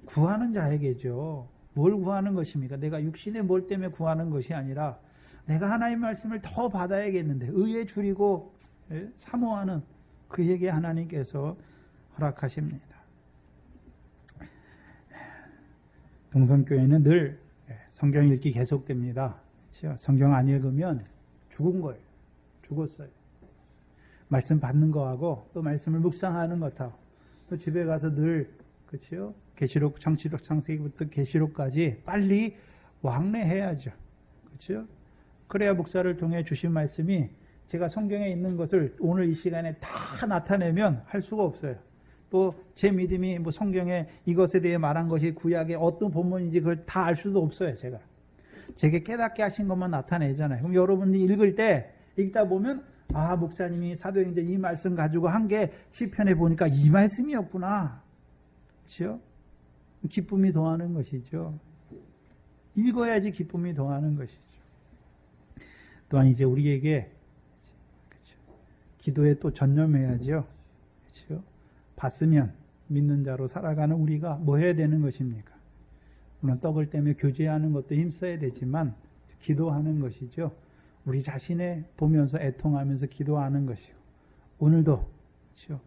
구하는 자에게죠. 뭘 구하는 것입니까? 내가 육신의 뭘 때문에 구하는 것이 아니라 내가 하나님의 말씀을 더 받아야겠는데 의에 줄이고 사모하는 그에게 하나님께서 허락하십니다. 동성교회는 늘 성경 읽기 계속됩니다. 그렇죠? 성경 안 읽으면 죽은 거예요. 죽었어요. 말씀 받는 거하고 또 말씀을 묵상하는 것하고 또 집에 가서 늘 그렇죠? 계시록 창세기부터 계시록까지 빨리 왕래해야죠. 그렇죠? 그래야 목사를 통해 주신 말씀이 제가 성경에 있는 것을 오늘 이 시간에 다 나타내면 할 수가 없어요. 또 제 믿음이 뭐 성경에 이것에 대해 말한 것이 구약의 어떤 본문인지 그걸 다 알 수도 없어요. 제게 깨닫게 하신 것만 나타내잖아요. 그럼 여러분이 읽을 때 읽다 보면 아 목사님이 사도행전 이 말씀 가지고 한 게 시편에 보니까 이 말씀이었구나. 그렇죠? 기쁨이 더하는 것이죠. 읽어야지 기쁨이 더하는 것이죠. 또한 이제 우리에게 그렇죠? 기도에 또 전념해야죠. 그렇죠? 봤으면 믿는 자로 살아가는 우리가 뭐 해야 되는 것입니까? 물론 떡을 떼며 교제하는 것도 힘써야 되지만 기도하는 것이죠. 우리 자신의 보면서 애통하면서 기도하는 것이고 오늘도 그렇죠?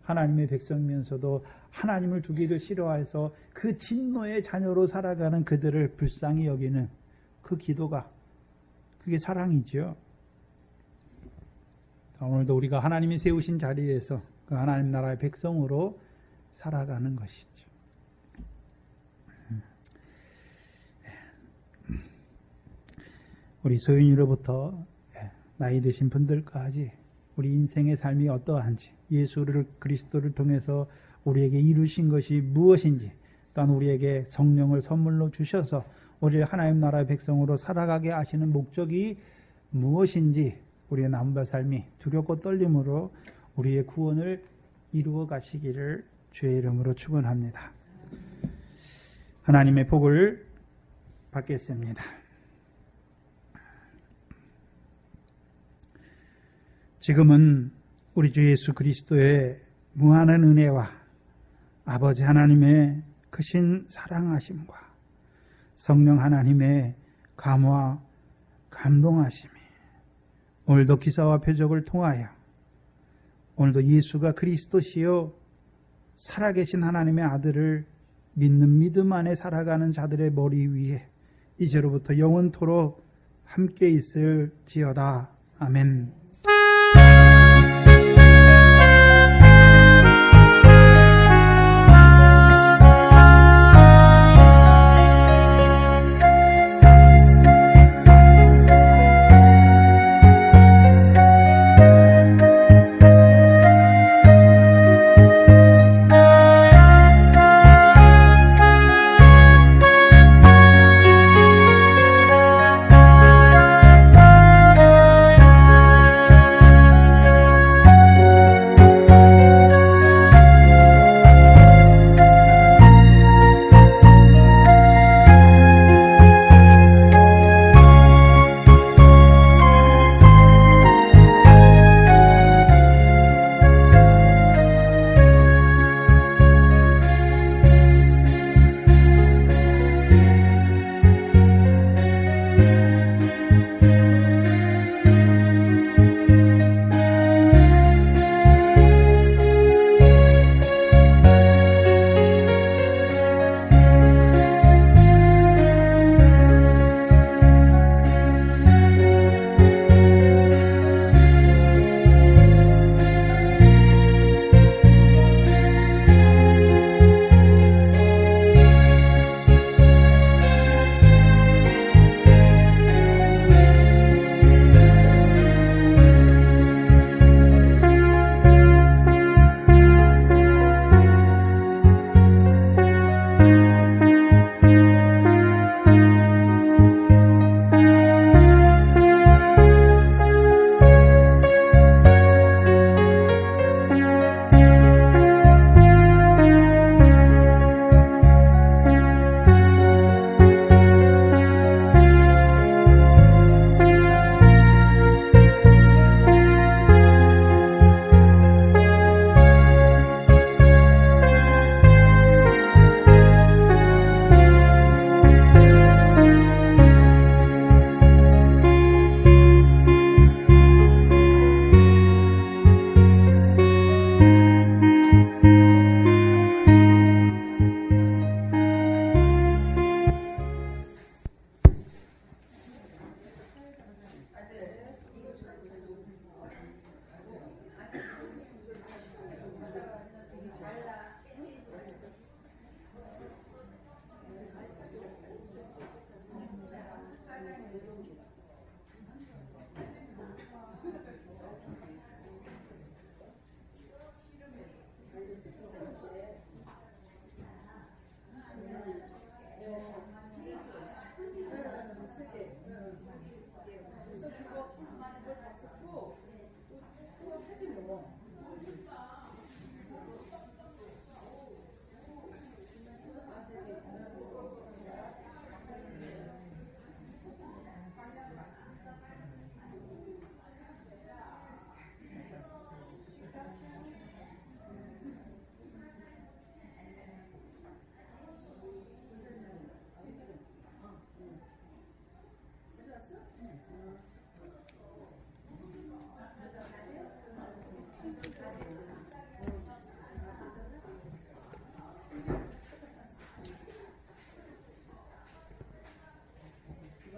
하나님의 백성이면서도 하나님을 두기를 싫어해서 그 진노의 자녀로 살아가는 그들을 불쌍히 여기는 그 기도가 그게 사랑이죠. 오늘도 우리가 하나님이 세우신 자리에서 그 하나님 나라의 백성으로 살아가는 것이죠. 우리 소인으로부터 나이 드신 분들까지 우리 인생의 삶이 어떠한지 예수를 그리스도를 통해서 우리에게 이루신 것이 무엇인지 또한 우리에게 성령을 선물로 주셔서 우리 하나님 나라의 백성으로 살아가게 하시는 목적이 무엇인지 우리의 남은 삶이 두렵고 떨림으로 우리의 구원을 이루어 가시기를 주의 이름으로 축원합니다. 하나님의 복을 받겠습니다. 지금은 우리 주 예수 그리스도의 무한한 은혜와 아버지 하나님의 크신 사랑하심과 성령 하나님의 감화 감동하심이 오늘도 기사와 표적을 통하여 오늘도 예수가 그리스도시요 살아계신 하나님의 아들을 믿는 믿음 안에 살아가는 자들의 머리 위에 이제로부터 영원토록 함께 있을지어다. 아멘.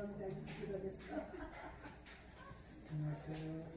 영장이 들어갔어.
안녕하세요.